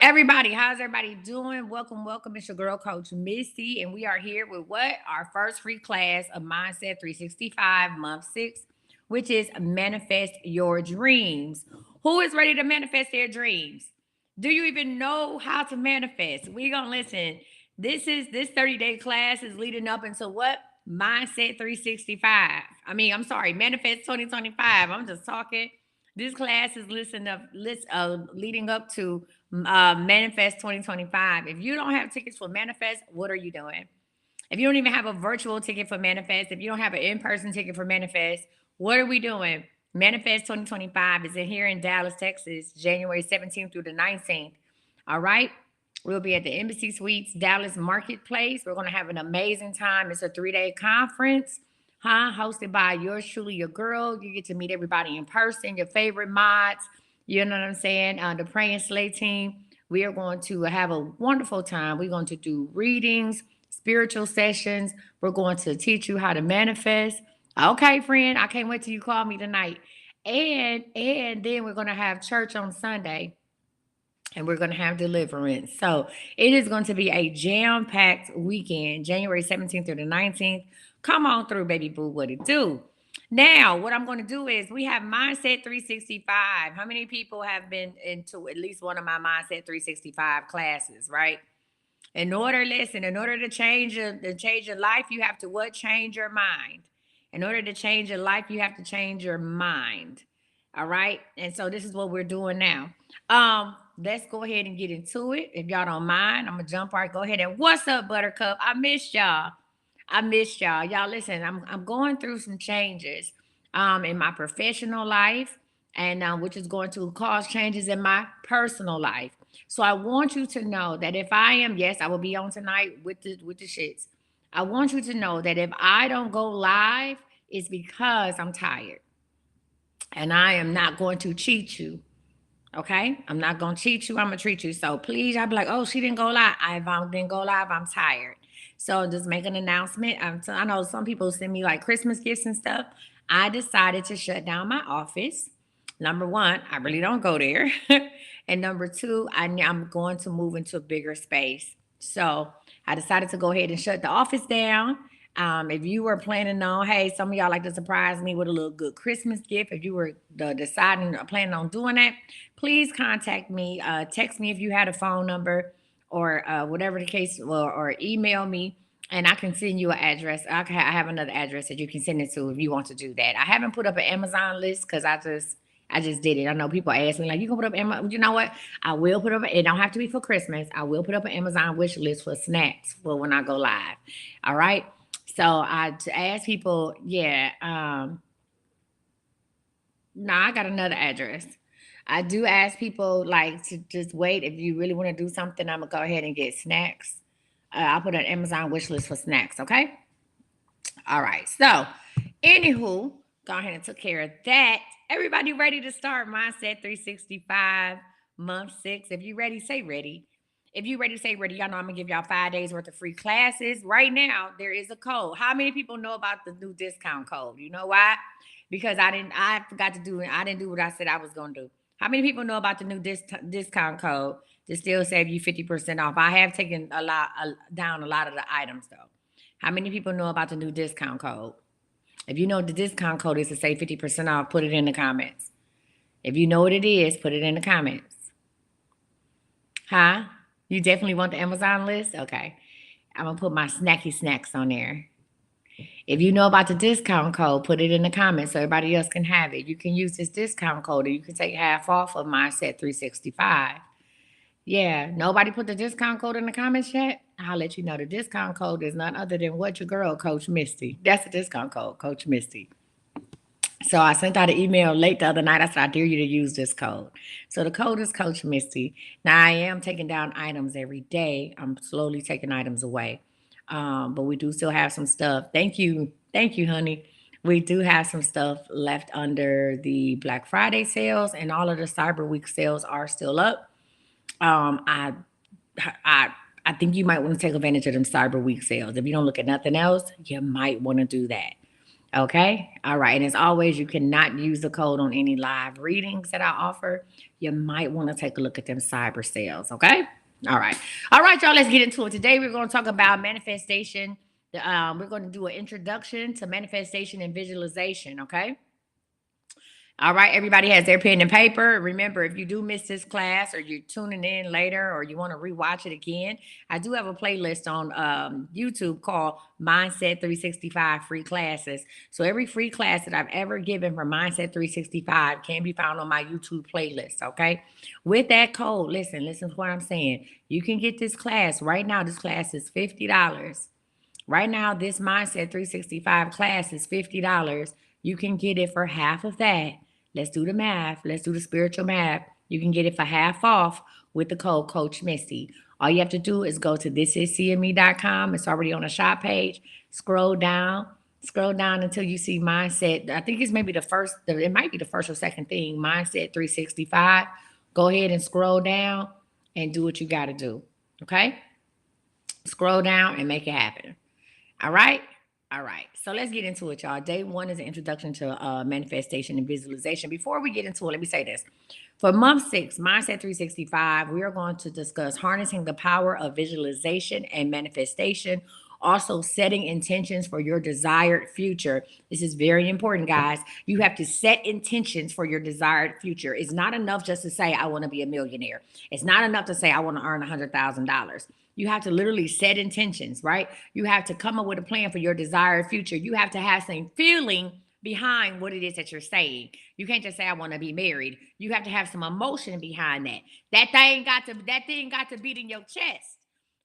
Everybody, how's everybody doing? Welcome, welcome. It's your girl, Coach Missy, and we are here with what? Our first free class of Mindset 365, month six, which is Manifest Your Dreams. Who is ready to manifest their dreams? Do you even know how to manifest? We gonna listen. This 30-day class is leading up into what? Mindset 365. I'm sorry, Manifest 2025. I'm just talking. This class is leading up to Manifest 2025. If you don't have tickets for Manifest, what are you doing? If you don't even have a virtual ticket for Manifest, if you don't have an in-person ticket for Manifest, what are we doing? Manifest 2025 is in here in Dallas, Texas, January 17th through the 19th. All right. We'll be at the Embassy Suites, Dallas Marketplace. We're going to have an amazing time. It's a 3-day conference, hosted by yours truly, your girl. You get to meet everybody in person, your favorite mods. You know what I'm saying? The Praying Slay team. We are going to have a wonderful time. We're going to do readings, spiritual sessions. We're going to teach you how to manifest. Okay, friend, I can't wait till you call me tonight. And then we're going to have church on Sunday, and we're going to have deliverance. So it is going to be a jam-packed weekend, January 17th through the 19th. Come on through, baby boo, what it do? Now, what I'm going to do is we have Mindset 365. How many people have been into at least one of my Mindset 365 classes, right? In order to change your life, you have to what? Change your mind. In order to change your life, you have to change your mind. All right. And so this is what we're doing now. Let's go ahead and get into it. If y'all don't mind, I'm gonna jump right. Go ahead and what's up, Buttercup? I missed y'all. I missed y'all. Y'all listen, I'm going through some changes in my professional life, and which is going to cause changes in my personal life. So I want you to know that if I am, yes, I will be on tonight with the shits. I want you to know that if I don't go live, it's because I'm tired. And I am not going to cheat you. Okay? I'm not gonna cheat you, I'm gonna treat you. So please, I'll be like, oh, she didn't go live. If I didn't go live, I'm tired. So just make an announcement. I know some people send me like Christmas gifts and stuff. I decided to shut down my office. Number one, I really don't go there. And number two, I'm going to move into a bigger space. So I decided to go ahead and shut the office down. If you were planning on, hey, some of y'all like to surprise me with a little good Christmas gift. If you were deciding or planning on doing that, please contact me. Text me if you had a phone number or whatever the case, or email me, and I can send you an address. I have another address that you can send it to if you want to do that. I haven't put up an Amazon list because I just did it. I know people ask me like, "You can put up Amazon?" You know what? I will put up. It don't have to be for Christmas. I will put up an Amazon wish list for snacks for when I go live. All right. So I to ask people, yeah. No, I got another address. I do ask people like to just wait. If you really want to do something, I'm gonna go ahead and get snacks. I'll put an Amazon wish list for snacks. Okay. All right. So, anywho, go ahead and took care of that. Everybody ready to start Mindset 365 month six? If you ready, say ready. If you ready, say ready. Y'all know I'm gonna give y'all 5 days worth of free classes. Right now, there is a code. How many people know about the new discount code? You know why? Because I forgot to do it. I didn't do what I said I was gonna do. How many people know about the new discount code to still save you 50% off? I have taken down a lot of the items though. How many people know about the new discount code? If you know what the discount code is to save 50% off, put it in the comments. If you know what it is, put it in the comments. Huh? You definitely want the Amazon list? Okay. I'm going to put my snacky snacks on there. If you know about the discount code, put it in the comments so everybody else can have it. You can use this discount code or you can take half off of Mindset 365. Yeah, nobody put the discount code in the comments yet? I'll let you know the discount code is none other than what your girl, Coach Misty. That's the discount code, Coach Misty. So I sent out an email late the other night. I said, I dare you to use this code. So the code is Coach Misty. Now I am taking down items every day. I'm slowly taking items away. But we do still have some stuff. Thank you. Thank you, honey. We do have some stuff left under the Black Friday sales, and all of the Cyber Week sales are still up. Um, I I I think you might want to take advantage of them Cyber Week sales. If you don't look at nothing else, you might want to do that. Okay. All right. And as always, you cannot use the code on any live readings that I offer. You might want to take a look at them cyber sales. Okay. All right. All right, y'all. Let's get into it. Today, we're going to talk about manifestation. We're going to do an introduction to manifestation and visualization. Okay. All right, everybody has their pen and paper. Remember, if you do miss this class or you're tuning in later or you want to rewatch it again, I do have a playlist on YouTube called Mindset 365 Free Classes. So every free class that I've ever given for Mindset 365 can be found on my YouTube playlist, okay? With that code, listen to what I'm saying. You can get this class right now. This class is $50. Right now, this Mindset 365 class is $50. You can get it for half of that. Let's do the math. Let's do the spiritual math. You can get it for half off with the code Coach Misty. All you have to do is go to thisiscme.com. It's already on the shop page. Scroll down. Scroll down until you see Mindset. I think it's maybe the first, it might be the first or second thing, Mindset 365. Go ahead and scroll down and do what you got to do. Okay? Scroll down and make it happen. All right. All right. So let's get into it, y'all. Day one is an introduction to manifestation and visualization. Before we get into it, let me say this. For month 6, Mindset 365, we are going to discuss harnessing the power of visualization and manifestation. Also, setting intentions for your desired future. This is very important, guys. You have to set intentions for your desired future. It's not enough just to say, I want to be a millionaire. It's not enough to say, I want to earn $100,000. You have to literally set intentions, right? You have to come up with a plan for your desired future. You have to have some feeling behind what it is that you're saying. You can't just say I want to be married. You have to have some emotion behind that. That thing got to beat in your chest.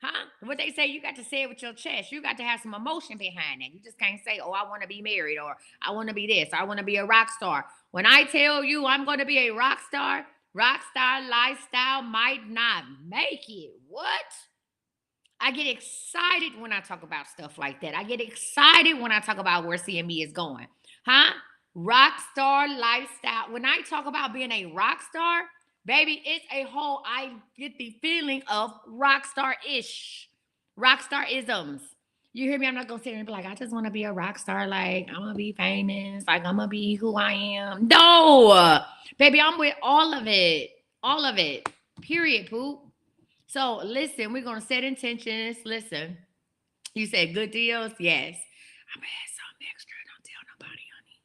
Huh? What they say, you got to say it with your chest. You got to have some emotion behind that. You just can't say, oh, I want to be married or I want to be this, or I want to be a rock star. When I tell you I'm going to be a rock star lifestyle might not make it. What? I get excited when I talk about stuff like that. I get excited when I talk about where CME is going. Huh? Rock star lifestyle. When I talk about being a rock star, baby, it's a whole, I get the feeling of rock star ish, rock star isms. You hear me? I'm not going to sit here and be like, I just want to be a rock star. Like, I'm going to be famous. Like, I'm going to be who I am. No, baby, I'm with all of it. All of it. Period, poop. So listen, we're gonna set intentions. Listen, you said good deals. Yes. I'm gonna add something extra. Don't tell nobody, honey.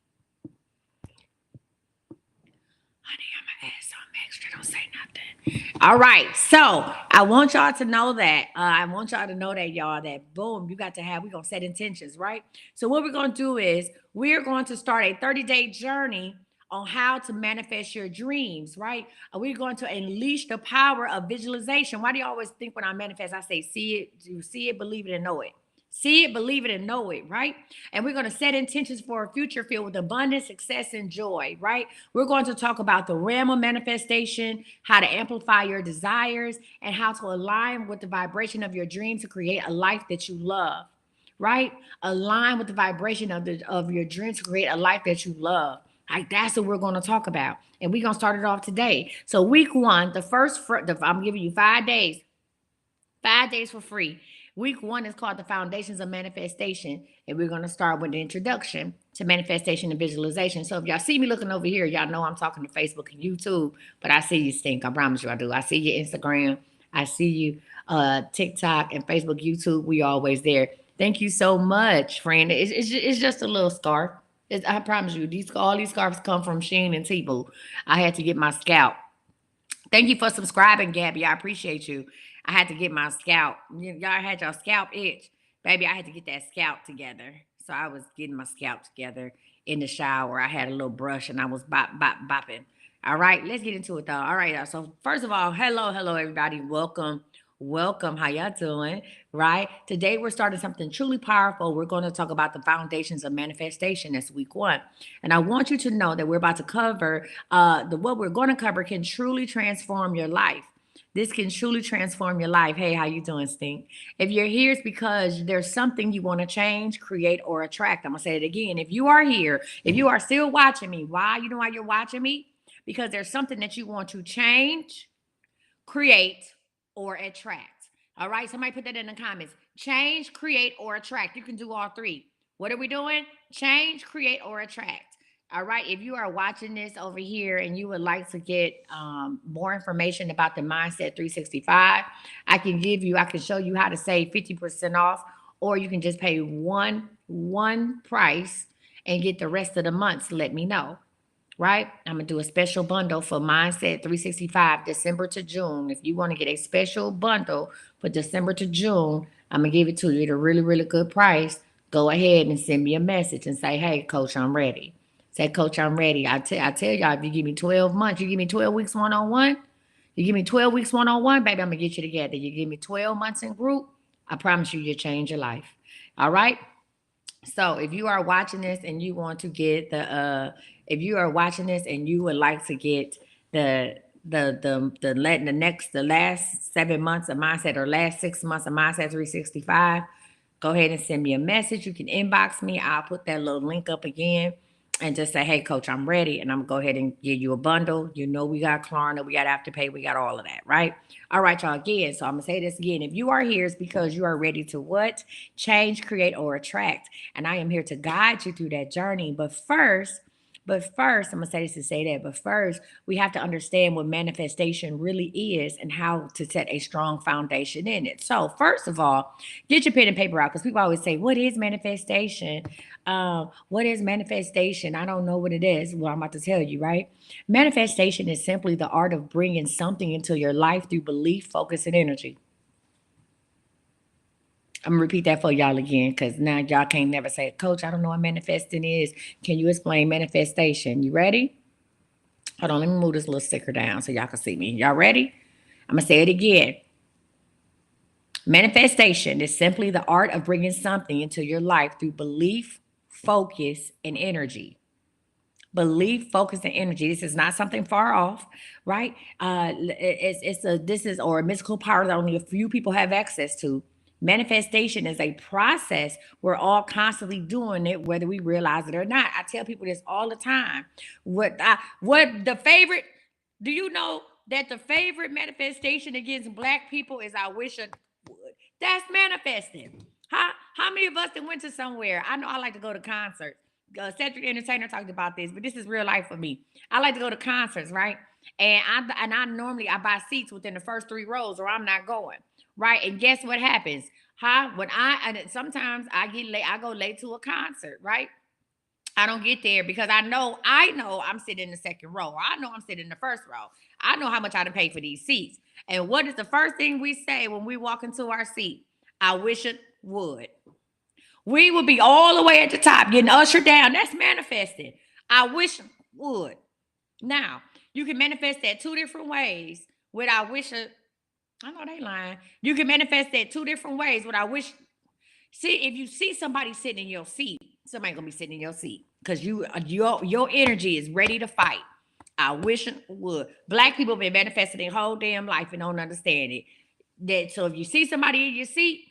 Honey, I'm gonna add something extra. Don't say nothing. All right. So I want y'all to know that. I want y'all to know that, y'all, that boom, you got to have, we're gonna set intentions, right? So what we're gonna do is we're going to start a 30-day journey on how to manifest your dreams, right? We're going to unleash the power of visualization. Why do you always think when I manifest, I say, see it, you see it, believe it, and know it? See it, believe it, and know it, right? And we're going to set intentions for a future filled with abundance, success, and joy, right? We're going to talk about the realm of manifestation, how to amplify your desires, and how to align with the vibration of your dream to create a life that you love, right? Align with the vibration of your dream to create a life that you love. Like that's what we're going to talk about, and we're going to start it off today. So week one, I'm giving you 5 days, 5 days for free. Week one is called the Foundations of Manifestation, and we're going to start with the introduction to manifestation and visualization. So if y'all see me looking over here, y'all know I'm talking to Facebook and YouTube, but I see you, Stink. I promise you I do. I see you Instagram. I see you TikTok and Facebook, YouTube. We always there. Thank you so much, friend. It's just a little scarf. I promise you, all these scarves come from Shein and Temu. I had to get my scalp. Thank you for subscribing, Gabby. I appreciate you. I had to get my scalp. Y'all had your scalp itch. Baby, I had to get that scalp together. So I was getting my scalp together in the shower. I had a little brush and I was bopping. All right, let's get into it though. All right, so first of all, hello, everybody. Welcome. How y'all doing? Right? Today we're starting something truly powerful. We're going to talk about the foundations of manifestation. That's week one. And I want you to know that we're about to cover what we're going to cover can truly transform your life. This can truly transform your life. Hey, how you doing, Stink? If you're here, it's because there's something you want to change, create, or attract. I'm gonna say it again. If you are here, if you are still watching me, why? You know why you're watching me? Because there's something that you want to change, create, or attract. All right. Somebody put that in the comments. Change, create, or attract. You can do all three. What are we doing? Change, create, or attract. All right. If you are watching this over here and you would like to get more information about the Mindset 365, I can show you how to save 50% off, or you can just pay one price and get the rest of the months. Let me know. Right? I'm gonna do a special bundle for Mindset 365, December to June. If you want to get a special bundle for December to June, I'm gonna give it to you at a really, really good price. Go ahead and send me a message and say, "Hey, Coach, I'm ready." Say, "Coach, I'm ready." I tell y'all, if you give me 12 months, you give me 12 weeks one on one. You give me 12 weeks one on one, baby. I'm gonna get you together. You give me 12 months in group. I promise you, you'll change your life. All right. So if you are watching this and you want to get if you are watching this and you would like to get the last 7 months of mindset, or last 6 months of mindset 365, go ahead and send me a message. You can inbox me. I'll put that little link up again and just say, "Hey, Coach, I'm ready." And I'm going to go ahead and give you a bundle. You know, we got Klarna, we got Afterpay, we got all of that, right? All right, y'all, again. So I'm going to say this again. If you are here, it's because you are ready to what? Change, create, or attract. And I am here to guide you through that journey. But first, I'm gonna say this to say that. But first, we have to understand what manifestation really is and how to set a strong foundation in it. So, first of all, get your pen and paper out, because people always say, "What is manifestation? What is manifestation? I don't know what it is." Well, I'm about to tell you, right? Manifestation is simply the art of bringing something into your life through belief, focus, and energy. I'm gonna repeat that for y'all again, because now y'all can't never say, "Coach, I don't know what manifesting is. Can you explain manifestation?" You ready? Hold on, let me move this little sticker down so y'all can see me. Y'all ready? I'm gonna say it again. Manifestation is simply the art of bringing something into your life through belief, focus, and energy. Belief, focus, and energy. This is not something far off, right? It's a this is or a mystical power that only a few people have access to. Manifestation is a process. We're all constantly doing it, whether we realize it or not. I tell people this all the time. What the favorite? Do you know that the favorite manifestation against Black people is "I wish I would"? That's manifesting. How many of us that went to somewhere? I know I like to go to concerts. Cedric the Entertainer talked about this, but this is real life for me. I like to go to concerts, right? And I normally I buy seats within the first 3 rows, or I'm not going, right? And guess what happens? When and sometimes I get late, I go late to a concert, right? I don't get there because I know I'm sitting in the second row. Or I know I'm sitting in the first row. I know how much I to pay for these seats. And what is the first thing we say when we walk into our seat? "I wish it would." We will be all the way at the top, getting ushered down. That's manifesting. "I wish it would." Now, you can manifest that two different ways. With "I wish it," I know they lying. You can manifest that two different ways. With "I wish." See, if you see somebody sitting in your seat, somebody gonna be sitting in your seat because your energy is ready to fight. "I wish it would." Black people been manifesting their whole damn life and don't understand it. That so if you see somebody in your seat,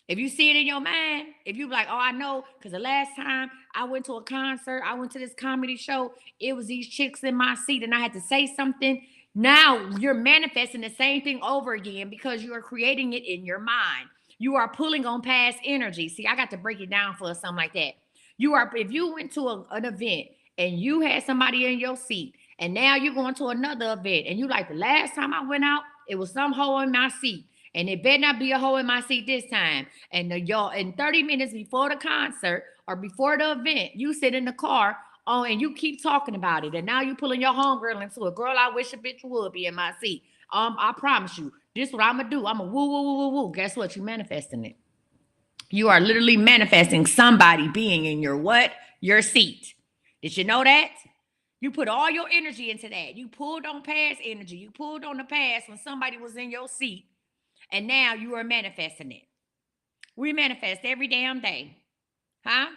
if you see it in your mind, if you be like, "Oh, I know," because the last time I went to a concert, I went to this comedy show, it was these chicks in my seat, and I had to say something. Now you're manifesting the same thing over again because you are creating it in your mind. You are pulling on past energy. See, I got to break it down for something like that. If you went to an event and you had somebody in your seat, and now you're going to another event, and you like, "The last time I went out, it was some hole in my seat. And it better not be a hole in my seat this time." And y'all, in 30 minutes before the concert or before the event, you sit in the car, oh, and you keep talking about it. And now you pulling your homegirl into it. "Girl, I wish a bitch would be in my seat. I promise you, this is what I'm gonna do. I'm gonna woo, woo, woo, woo, woo." Guess what? You manifesting it. You are literally manifesting somebody being in your what? Your seat. Did you know that? You put all your energy into that. You pulled on past energy. You pulled on the past when somebody was in your seat, and now you are manifesting it. We manifest every damn day. Huh?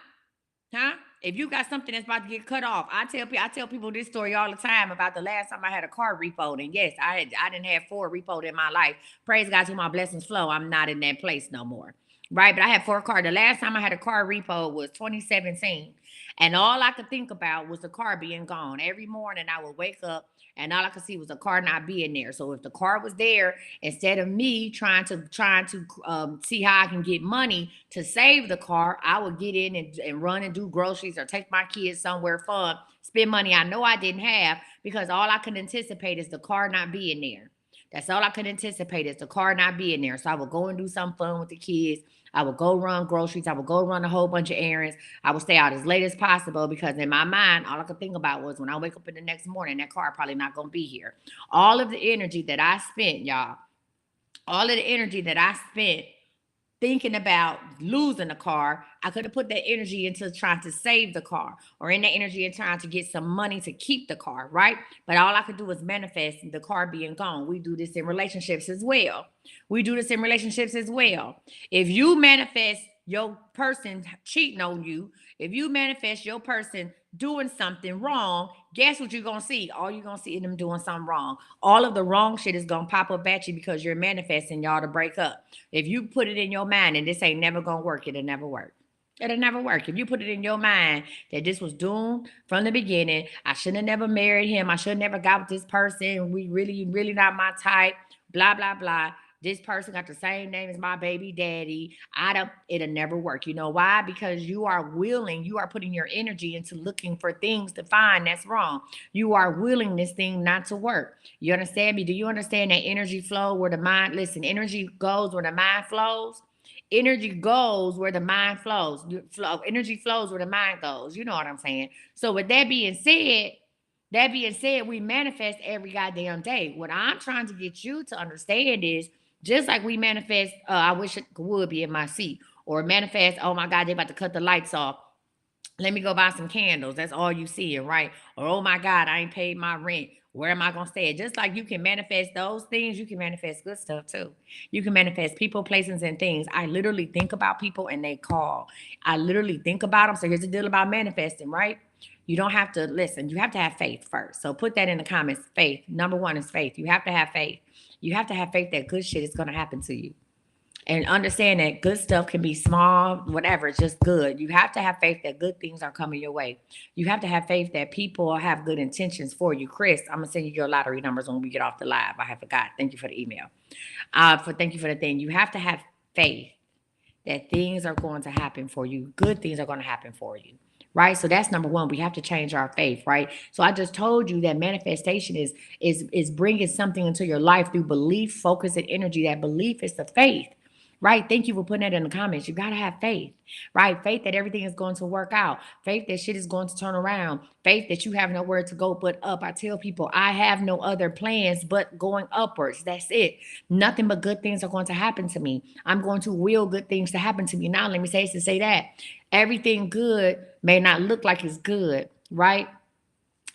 Huh? If you got something that's about to get cut off, I tell people this story all the time about the last time I had a car repoed. And yes, I didn't have 4 repoed in my life. Praise God, to my blessings flow. I'm not in that place no more. Right? But I had 4 cars. The last time I had a car repo was 2017. And all I could think about was the car being gone. Every morning I would wake up and all I could see was the car not being there. So if the car was there, instead of me trying to see how I can get money to save the car, I would get in and run and do groceries or take my kids somewhere fun, spend money I know I didn't have, because all I could anticipate is the car not being there. That's all I could anticipate is the car not being there. So I would go and do something fun with the kids. I would go run groceries. I would go run a whole bunch of errands. I would stay out as late as possible, because in my mind, all I could think about was when I wake up in the next morning, that car probably not going to be here. All of the energy that I spent, y'all, all of the energy that I spent thinking about losing the car, I could have put that energy into trying to save the car, or in that energy in trying to get some money to keep the car, right? But all I could do was manifest the car being gone. We do this in relationships as well. We do this in relationships as well. If you manifest your person cheating on you, if you manifest your person doing something wrong, guess what you're gonna see? All you're gonna see is them doing something wrong. All of the wrong shit is gonna pop up at you because you're manifesting y'all to break up. If you put it in your mind and this ain't never gonna work, it'll never work. It'll never work. If you put it in your mind that this was doomed from the beginning, I shouldn't have never married him, I should have never got with this person, we really not my type, blah, blah, blah. This person got the same name as my baby daddy. It'll never work. You know why? Because you are willing, you are putting your energy into looking for things to find that's wrong. You are willing this thing not to work. You understand me? Do you understand that energy flow where the mind, listen, energy goes where the mind flows? Energy goes where the mind flows. Energy flows where the mind goes. You know what I'm saying? So with that being said, we manifest every goddamn day. What I'm trying to get you to understand is, just like we manifest, I wish it would be in my seat, or manifest, oh my God, they about to cut the lights off. Let me go buy some candles. That's all you see, right? Or, oh my God, I ain't paid my rent. Where am I going to stay? Just like you can manifest those things, you can manifest good stuff too. You can manifest people, places, and things. I literally think about people and they call. I literally think about them. So here's the deal about manifesting, right? You don't have to listen. You have to have faith first. So put that in the comments. Faith. Number one is faith. You have to have faith. You have to have faith that good shit is going to happen to you, and understand that good stuff can be small, whatever, it's just good. You have to have faith that good things are coming your way. You have to have faith that people have good intentions for you. Chris, I'm gonna send you your lottery numbers when we get off the live. I have forgot. Thank you for the email. Thank you for the thing. You have to have faith that things are going to happen for you. Good things are going to happen for you. Right. So that's number one. We have to change our faith. Right. So I just told you that manifestation is bringing something into your life through belief, focus, and energy. That belief is the faith. Right. Thank you for putting that in the comments. You got to have faith, right? Faith that everything is going to work out. Faith that shit is going to turn around. Faith that you have nowhere to go but up. I tell people I have no other plans but going upwards. That's it. Nothing but good things are going to happen to me. I'm going to will good things to happen to me. Now, let me say that. Everything good may not look like it's good, right?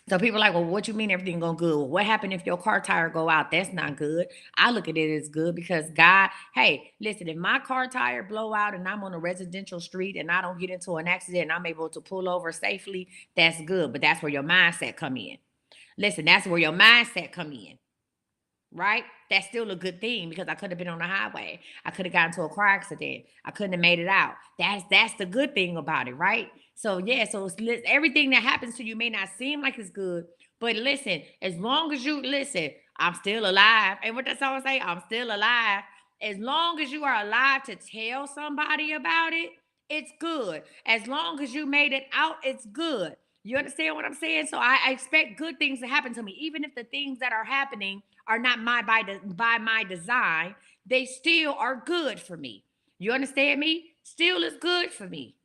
So people are like, well, what you mean everything going good? Well, what happened if your car tire go out? That's not good. I look at it as good because God, hey, listen, if my car tire blow out and I'm on a residential street and I don't get into an accident and I'm able to pull over safely, that's good. But that's where your mindset come in. Listen, that's where your mindset come in, right? That's still a good thing because I could have been on the highway. I could have gotten into a car accident. I couldn't have made it out. That's the good thing about it, right? So yeah, so everything that happens to you may not seem like it's good, but listen, as long as you listen, I'm still alive. And what that song say? I'm still alive. As long as you are alive to tell somebody about it, it's good. As long as you made it out, it's good. You understand what I'm saying? So I expect good things to happen to me, even if the things that are happening are not by my design. They still are good for me. You understand me? Still is good for me.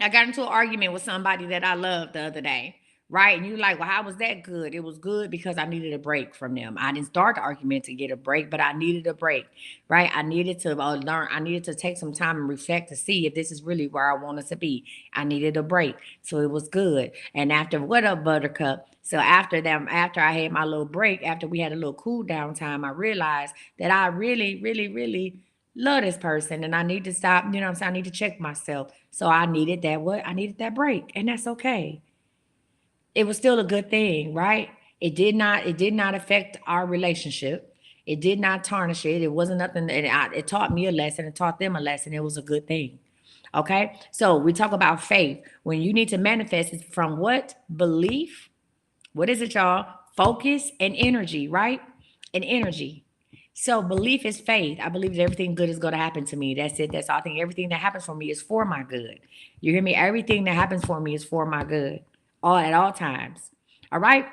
I got into an argument with somebody that I loved the other day, right? And you're like, well, how was that good? It was good because I needed a break from them. I didn't start the argument to get a break, but I needed a break, right? I needed to learn. I needed to take some time and reflect to see if this is really where I wanted to be. I needed a break. So it was good. And after what up, Buttercup? So after that, after I had my little break, after we had a little cool down time, I realized that I really, really, really love this person and I need to stop, you know what I'm saying? I need to check myself. So I needed that I needed that break. And that's okay. It was still a good thing, right? It did not affect our relationship. It did not tarnish it. It wasn't nothing. It taught me a lesson. It taught them a lesson. It was a good thing. Okay. So we talk about faith. When you need to manifest it from what? Belief, What is it, y'all? Focus and energy, right? And energy. So belief is faith. I believe that everything good is going to happen to me. That's it. That's all. I think everything that happens for me is for my good. You hear me? Everything that happens for me is for my good. All at all times. All right?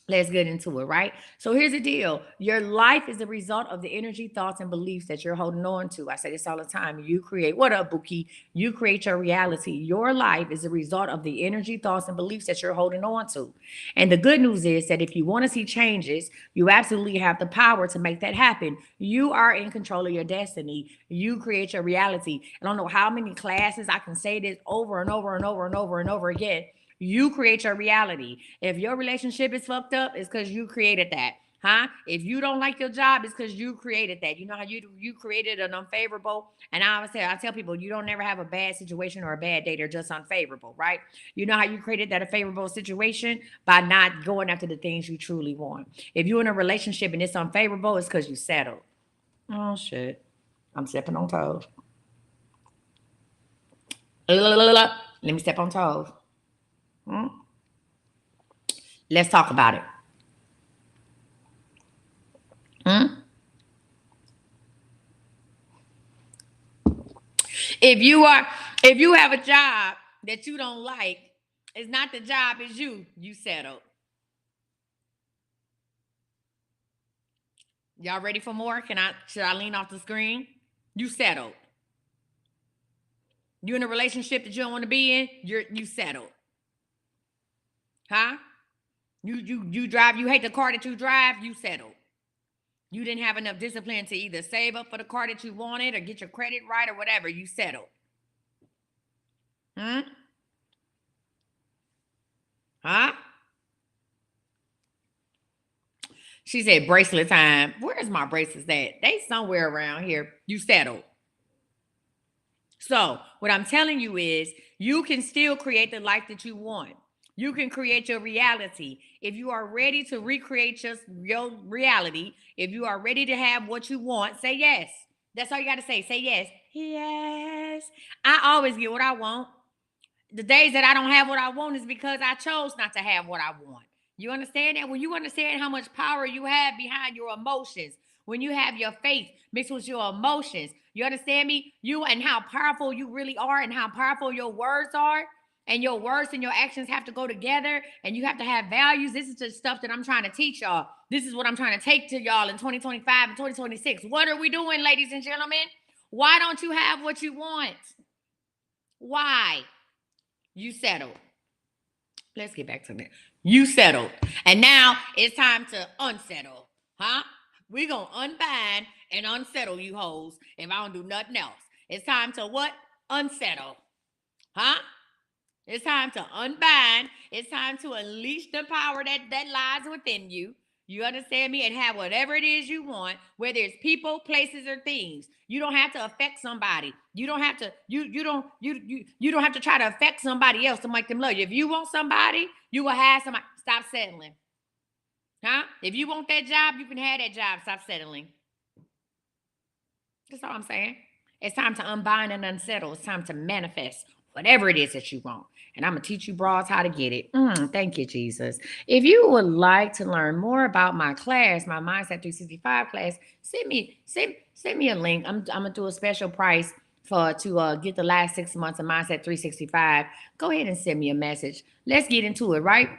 Let's get into it, right? So here's the deal. Your life is the result of the energy, thoughts, and beliefs that you're holding on to. I say this all the time. You create, what up, Buki? You create your reality. Your life is the result of the energy, thoughts, and beliefs that you're holding on to. And the good news is that if you want to see changes, you absolutely have the power to make that happen. You are in control of your destiny. You create your reality. I don't know how many classes I can say this over and over and over and over and over again. You create your reality. If your relationship is fucked up, it's because you created that. Huh? If you don't like your job, it's because you created that. You know how you created an unfavorable. And I tell people you don't never have a bad situation or a bad day. They're just unfavorable, right? You know how you created that unfavorable situation by not going after the things you truly want. If you're in a relationship and it's unfavorable, it's because you settled. Oh shit! I'm stepping on toes. Let me step on toes. Hmm? Let's talk about it. Hmm? If you are, if you have a job that you don't like, it's not the job, it's you. You settled. Y'all ready for more? Should I lean off the screen? You settled. You in a relationship that you don't want to be in, you settled. Huh? You drive, you hate the car that you drive, you settled. You didn't have enough discipline to either save up for the car that you wanted or get your credit right or whatever, you settled. Hmm? Huh? She said bracelet time. Where's my bracelets at? They somewhere around here. You settled. So what I'm telling you is you can still create the life that you want. You can create your reality. If you are ready to recreate your reality, if you are ready to have what you want, say yes. That's all you got to say. Say yes. Yes. I always get what I want. The days that I don't have what I want is because I chose not to have what I want. You understand that? When you understand how much power you have behind your emotions, when you have your faith mixed with your emotions, you understand me? You and how powerful you really are and how powerful your words are. And your words and your actions have to go together and you have to have values. This is the stuff that I'm trying to teach y'all. This is what I'm trying to take to y'all in 2025 and 2026. What are we doing, ladies and gentlemen? Why don't you have what you want? Why? You settled. Let's get back to that. You settled. And now it's time to unsettle. Huh? We're going to unbind and unsettle you hoes if I don't do nothing else. It's time to what? Unsettle. Huh? It's time to unbind. It's time to unleash the power that lies within you. You understand me? And have whatever it is you want, whether it's people, places, or things. You don't have to affect somebody. You don't have to, you don't have to try to affect somebody else to make them love you. If you want somebody, you will have somebody. Stop settling. Huh? If you want that job, you can have that job. Stop settling. That's all I'm saying. It's time to unbind and unsettle. It's time to manifest whatever it is that you want. And I'm going to teach you broads how to get it. Thank you, Jesus. If you would like to learn more about my class, my Mindset 365 class, send me a link. I'm going to do a special price to get the last 6 months of Mindset 365. Go ahead and send me a message. Let's get into it, right?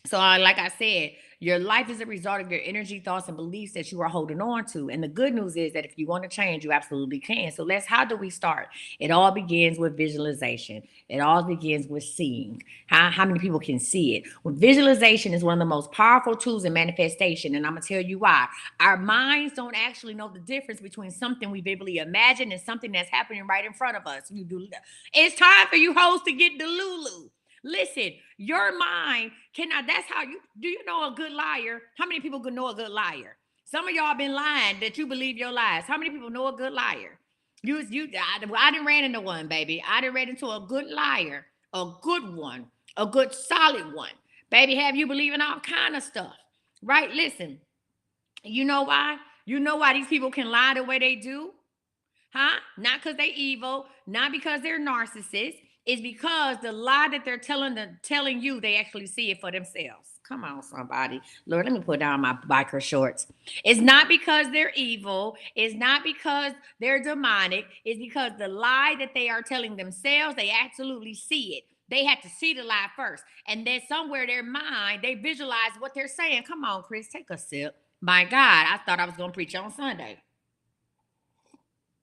So, like I said, your life is a result of your energy, thoughts, and beliefs that you are holding on to. And the good news is that if you want to change, you absolutely can. So, how do we start? It all begins with visualization. It all begins with seeing. How many people can see it? Well, visualization is one of the most powerful tools in manifestation. And I'm going to tell you why. Our minds don't actually know the difference between something we vividly imagine and something that's happening right in front of us. It's time for you hoes to get the Lulu. Listen, your mind cannot. That's how you do. You know a good liar? How many people could know a good liar? Some of y'all been lying that you believe your lies. How many people know a good liar? I didn't ran into one, baby. I didn't ran into a good liar, a good one, a good solid one, baby. Have you believing all kind of stuff, right? Listen, you know why? You know why these people can lie the way they do? Huh? Not because they evil, not because they're narcissists. is because the lie that they're telling you, they actually see it for themselves. Come on, somebody. Lord, let me put down my biker shorts. It's not because they're evil. It's not because they're demonic. It's because the lie that they are telling themselves, they absolutely see it. They had to see the lie first. And then somewhere in their mind, they visualize what they're saying. Come on, Chris, take a sip. My God, I thought I was going to preach on Sunday.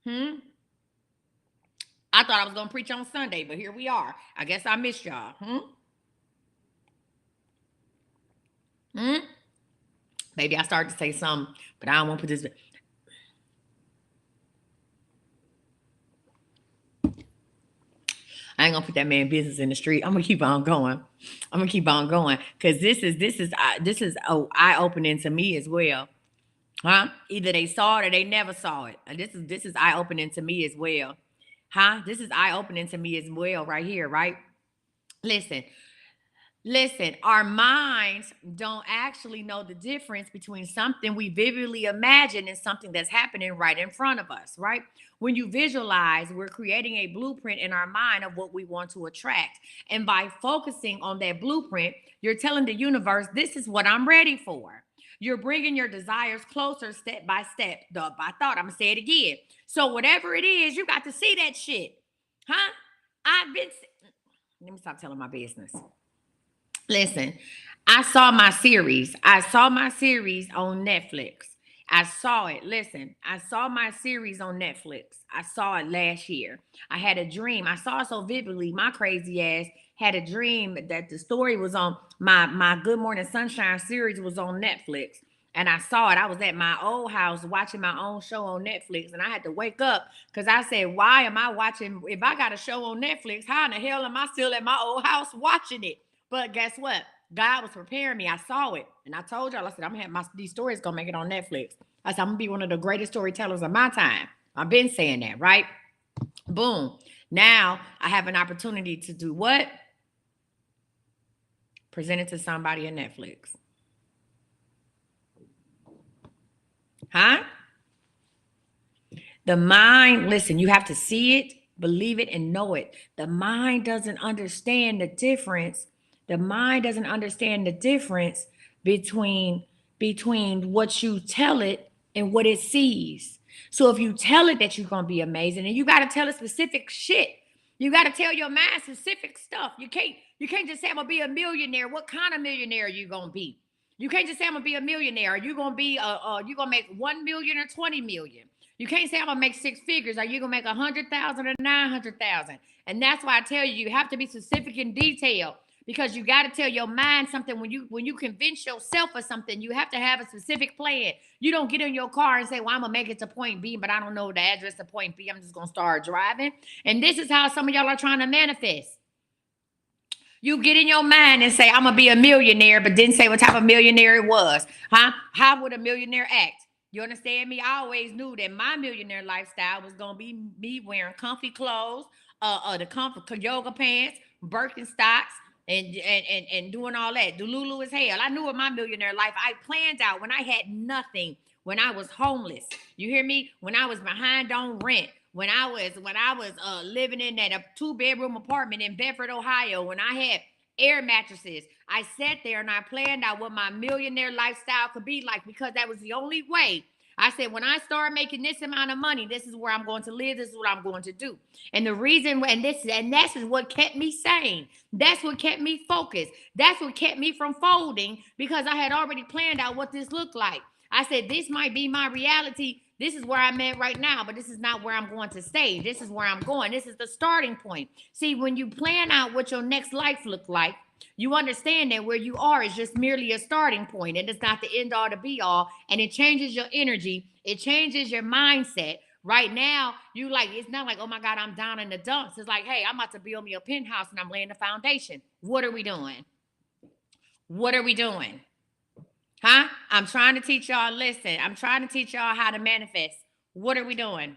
I thought I was going to preach on Sunday, but here we are. I guess I missed y'all. Maybe I started to say something, but I don't want to put this. I ain't gonna put that man business in the street. I'm gonna keep on going. I'm gonna keep on going because this is eye opening to me as well. Huh? Either they saw it or they never saw it. And this is eye opening to me as well. Huh? This is eye opening to me as well, right here, right? Listen, listen, our minds don't actually know the difference between something we vividly imagine and something that's happening right in front of us, right? When you visualize, we're creating a blueprint in our mind of what we want to attract. And by focusing on that blueprint, you're telling the universe, this is what I'm ready for. You're bringing your desires closer step by step. By thought, I'm going to say it again. So, whatever it is, you got to see that shit. Huh? Let me stop telling my business. Listen, I saw my series. I saw my series on Netflix. I saw it. Listen, I saw my series on Netflix. I saw it last year. I had a dream. I saw it so vividly. My crazy ass had a dream that the story was on my Good Morning Sunshine series was on Netflix. And I saw it. I was at my old house watching my own show on Netflix. And I had to wake up because I said, why am I watching? If I got a show on Netflix, how in the hell am I still at my old house watching it? But guess what? God was preparing me. I saw it. And I told y'all, I said, I'm gonna have these stories gonna make it on Netflix. I said, I'm gonna be one of the greatest storytellers of my time. I've been saying that, right? Boom. Now I have an opportunity to do what? Present it to somebody on Netflix. Huh? The mind, listen, you have to see it, believe it, and know it. The mind doesn't understand the difference. The mind doesn't understand the difference between what you tell it and what it sees. So if you tell it that you're gonna be amazing, and you gotta tell it specific shit. You gotta tell your mind specific stuff. You can't just say I'm gonna be a millionaire. What kind of millionaire are you gonna be? You can't just say I'm gonna be a millionaire. Are you gonna be you gonna make 1 million or 20 million? You can't say I'm gonna make six figures. Are you gonna make 100,000 or 900,000? And that's why I tell you, you have to be specific in detail because you got to tell your mind something. When you convince yourself of something, you have to have a specific plan. You don't get in your car and say, "Well, I'm gonna make it to point B, but I don't know the address to point B. I'm just gonna start driving." And this is how some of y'all are trying to manifest. You get in your mind and say, I'm gonna be a millionaire, but didn't say what type of millionaire it was. Huh? How would a millionaire act? You understand me? I always knew that my millionaire lifestyle was gonna be me wearing comfy clothes, the comfort yoga pants, Birkenstocks, and doing all that. Delulu as hell. I knew what my millionaire life. I planned out when I had nothing, when I was homeless. You hear me? When I was behind on rent, when I was living in that 2-bedroom apartment in Bedford, Ohio, when I had air mattresses. I sat there and I planned out what my millionaire lifestyle could be like because that was the only way. I said, when I start making this amount of money, this is where I'm going to live. This is what I'm going to do. And the reason, and that's what kept me sane. That's what kept me focused. That's what kept me from folding because I had already planned out what this looked like. I said, this might be my reality. This is where I'm at right now, but this is not where I'm going to stay. This is where I'm going. This is the starting point. See, when you plan out what your next life look like, you understand that where you are is just merely a starting point. And it's not the end all to be all. And it changes your energy. It changes your mindset. Right now, you like, it's not like, oh my God, I'm down in the dumps. It's like, hey, I'm about to build me a penthouse and I'm laying the foundation. What are we doing? What are we doing? Huh? I'm trying to teach y'all, listen, I'm trying to teach y'all how to manifest. What are we doing?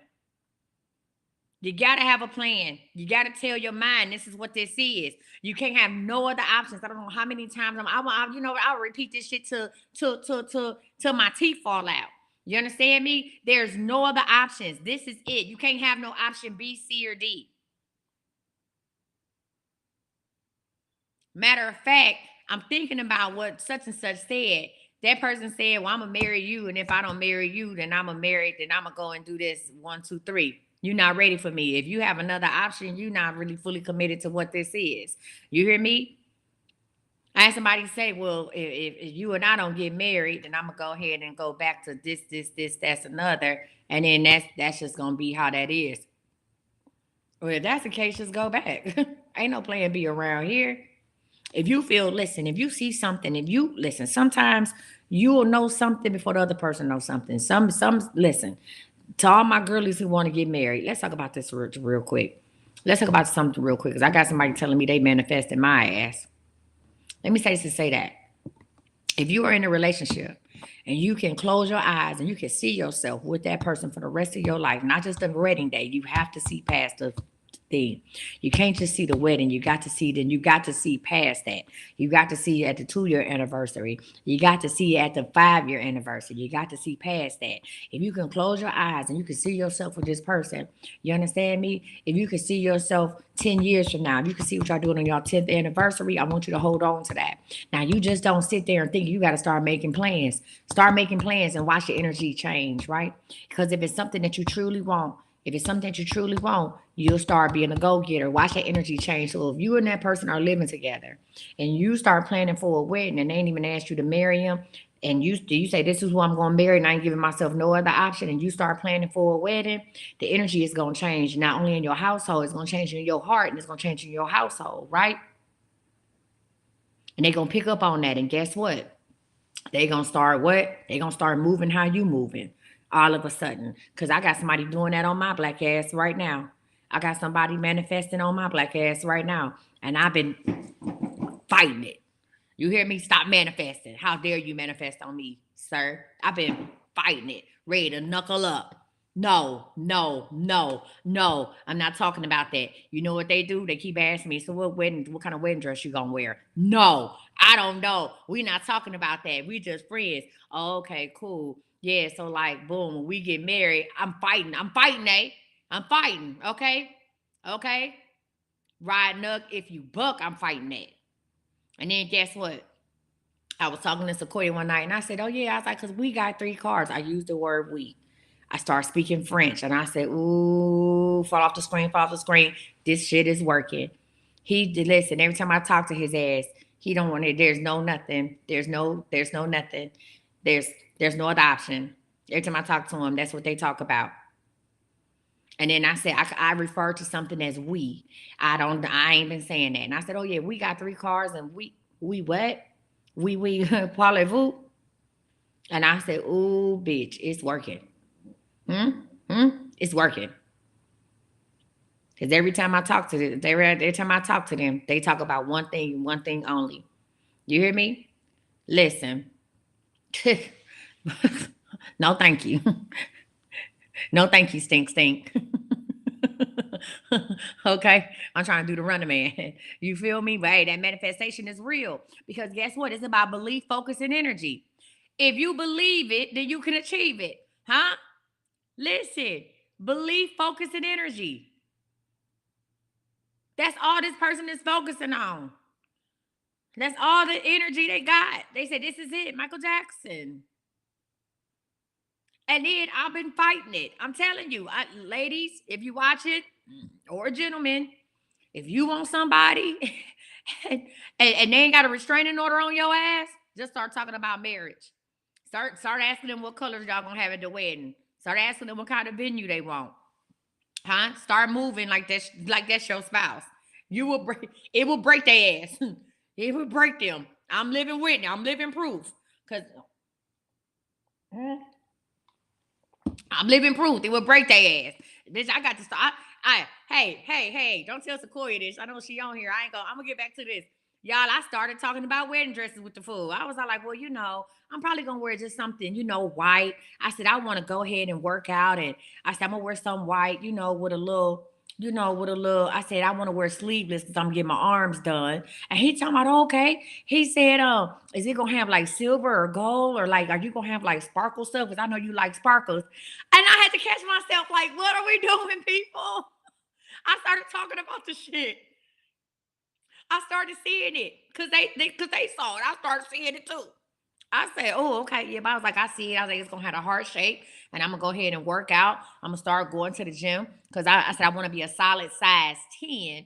You got to have a plan. You got to tell your mind this is what this is. You can't have no other options. I don't know how many times I'll repeat this shit till my teeth fall out. You understand me? There's no other options. This is it. You can't have no option B, C, or D. Matter of fact, I'm thinking about what such and such said. That person said, well, I'm gonna marry you, and if I don't marry you, then I'm gonna marry, then I'm gonna go and do this 1, 2, 3. You're not ready for me. If you have another option, you're not really fully committed to what this is. You hear me? I had somebody say, well, if you and I don't get married, then I'm gonna go ahead and go back to this, that's another. And then that's just gonna be how that is. Well, if that's the case, just go back. Ain't no plan B around here. If you feel, listen, if you see something, if you listen, sometimes you will know something before the other person knows something. Listen, to all my girlies who want to get married, let's talk about this real quick. Let's talk about something real quick because I got somebody telling me they manifested my ass. Let me say this to say that. If you are in a relationship and you can close your eyes and you can see yourself with that person for the rest of your life, not just the wedding day, you have to see past the thing. You can't just see the wedding. You got to see, then you got to see past that. You got to see at the 2 year anniversary. You got to see at the 5 year anniversary. You got to see past that. If you can close your eyes and you can see yourself with this person, you understand me? If you can see yourself 10 years from now, if you can see what y'all doing on your 10th anniversary, I want you to hold on to that. Now, you just don't sit there and think you got to start making plans. Start making plans and watch your energy change, right? Because if it's something that you truly want, if it's something that you truly want, you'll start being a go-getter. Watch your energy change. So if you and that person are living together and you start planning for a wedding and they ain't even asked you to marry him, and you say this is who I'm going to marry and I ain't giving myself no other option, and you start planning for a wedding, the energy is going to change not only in your household, it's going to change in your heart and it's going to change in your household, right? And they're going to pick up on that. And guess what? They gonna start what? They gonna start moving how you moving all of a sudden. Cause I got somebody doing that on my black ass right now. I got somebody manifesting on my black ass right now. And I've been fighting it. You hear me? Stop manifesting. How dare you manifest on me, sir? I've been fighting it, ready to knuckle up. No, no, no, no. I'm not talking about that. You know what they do? They keep asking me, so what kind of wedding dress you gonna wear? No, I don't know. We not talking about that. We just friends. Oh, okay, cool. Yeah, so like boom, when we get married, I'm fighting. I'm fighting, eh? I'm fighting. Okay. Okay. Ride nuck. If you buck, I'm fighting that. And then guess what? I was talking to Sequoia one night and I said, oh, yeah. I was like, because we got 3 cars. I used the word we. I started speaking French and I said, ooh, fall off the screen, fall off the screen. This shit is working. He did listen. Every time I talk to his ass, he don't want it. There's no nothing. There's no nothing. There's there's no other option. Every time I talk to him, that's what they talk about. And then I said, I refer to something as we. I ain't been saying that. And I said, oh yeah, we got 3 cars and we what? We parlez-vous? And I said, ooh, bitch, it's working. Hmm? Hmm? It's working. Because every time I talk to them, every time I talk to them, they talk about one thing only. You hear me? Listen. No, thank you. No, thank you, stink, stink. Okay, I'm trying to do the running man. You feel me? But hey, that manifestation is real because guess what? It's about belief, focus, and energy. If you believe it, then you can achieve it. Huh? Listen, belief, focus, and energy. That's all this person is focusing on. That's all the energy they got. They said, this is it, Michael Jackson. And then I've been fighting it. I'm telling you, ladies, if you watch it, or gentlemen, if you want somebody and they ain't got a restraining order on your ass, just start talking about marriage. Start asking them what colors y'all gonna have at the wedding. Start asking them what kind of venue they want. Huh? Start moving like that's your spouse. You will break it will break their ass. It will break them. I'm living witness. I'm living proof. Cause I'm living proof. It will break their ass. Bitch, I got to stop. Hey, don't tell Sequoia this. I know she on here. I'm gonna get back to this. Y'all, I started talking about wedding dresses with the fool. I was all like, well, I'm probably gonna wear just something, white. I said, I want to go ahead and work out. And I said, I'm gonna wear some white, I said, I want to wear sleeveless because I'm getting my arms done. And he talking about, okay. He said, is it gonna have like silver or gold or like are you gonna have like sparkle stuff? Because I know you like sparkles. And I had to catch myself like, what are we doing, people? I started talking about the shit. I started seeing it because they saw it. I started seeing it too. I said, oh, okay. Yeah, but I was like, I see it. I was like, it's gonna have a heart shape, and I'm gonna go ahead and work out. I'm gonna start going to the gym because I said I want to be a solid size 10.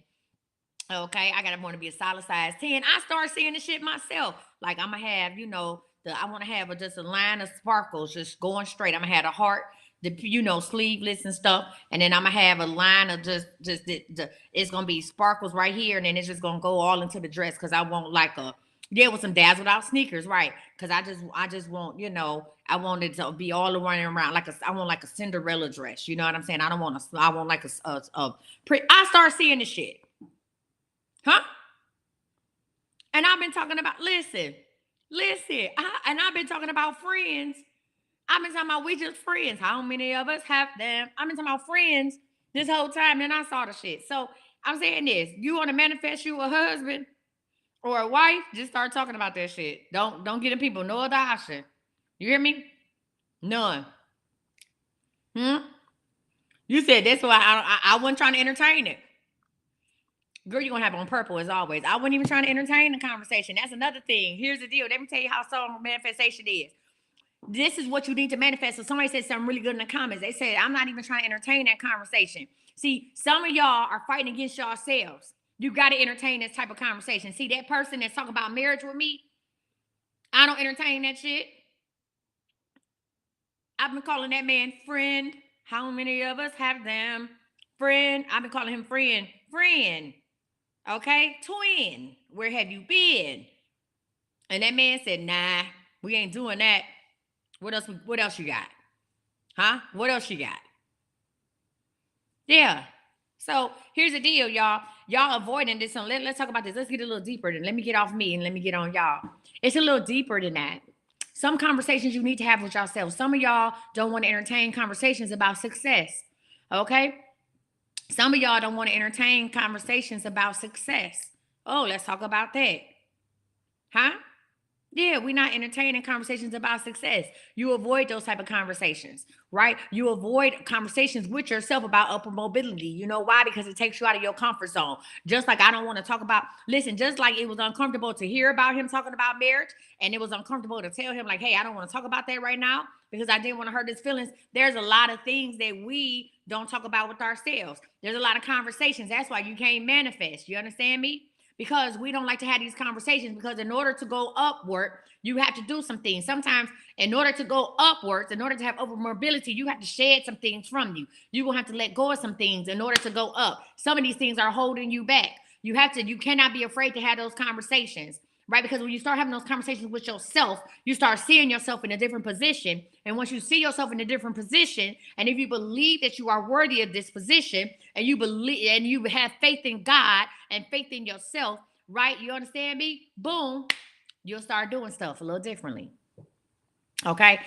Okay, I gotta want to be a solid size 10. I started seeing the shit myself. Like I'm gonna have, I want to have just a line of sparkles just going straight. I'm gonna have a heart, sleeveless and stuff, and then I'm gonna have a line of it's gonna be sparkles right here, and then it's just gonna go all into the dress because I want like with some dazzled out sneakers, right? Because I just want, I want it to be all running around I want like a Cinderella dress. You know what I'm saying? I want like I start seeing the shit. Huh? And I've been talking about, and I've been talking about friends. I've been talking about we just friends. How many of us have them? I've been talking about friends this whole time, and I saw the shit. So I'm saying this: you want to manifest you a husband or a wife? Just start talking about that shit. Don't give them people no other option. You hear me? None. You said that's why I wasn't trying to entertain it. Girl, you're going to have on purple as always. I wasn't even trying to entertain the conversation. That's another thing. Here's the deal. Let me tell you how strong manifestation is. This is what you need to manifest. So somebody said something really good in the comments. They said, I'm not even trying to entertain that conversation. See, some of y'all are fighting against yourselves. You got to entertain this type of conversation. See, that person that's talking about marriage with me, I don't entertain that shit. I've been calling that man friend. How many of us have them? Friend. I've been calling him friend. Friend. Okay, twin, where have you been? And that man said, nah, we ain't doing that. What else you got? Huh? What else you got? Yeah. So here's the deal, y'all. Y'all avoiding this. So let's talk about this. Let's get a little deeper. Then let me get off me and let me get on y'all. It's a little deeper than that. Some conversations you need to have with yourself. Some of y'all don't want to entertain conversations about success. Okay? Some of y'all don't want to entertain conversations about success. Oh, let's talk about that. Huh? Yeah, we're not entertaining conversations about success. You avoid those type of conversations, right? You avoid conversations with yourself about upper mobility. You know why? Because it takes you out of your comfort zone. Just like I don't want to talk about, listen, just like it was uncomfortable to hear about him talking about marriage, and it was uncomfortable to tell him like, hey, I don't want to talk about that right now because I didn't want to hurt his feelings. There's a lot of things that we don't talk about with ourselves. There's a lot of conversations. That's why you can't manifest. You understand me? Because we don't like to have these conversations, because in order to go upward, you have to do some things. Sometimes in order to go upwards, in order to have upward mobility, you have to shed some things from you. You're going to have to let go of some things in order to go up. Some of these things are holding you back. You cannot be afraid to have those conversations, right? Because when you start having those conversations with yourself, you start seeing yourself in a different position. And once you see yourself in a different position, and if you believe that you are worthy of this position, and you believe and you have faith in God and faith in yourself, right? You understand me? Boom, you'll start doing stuff a little differently. Okay.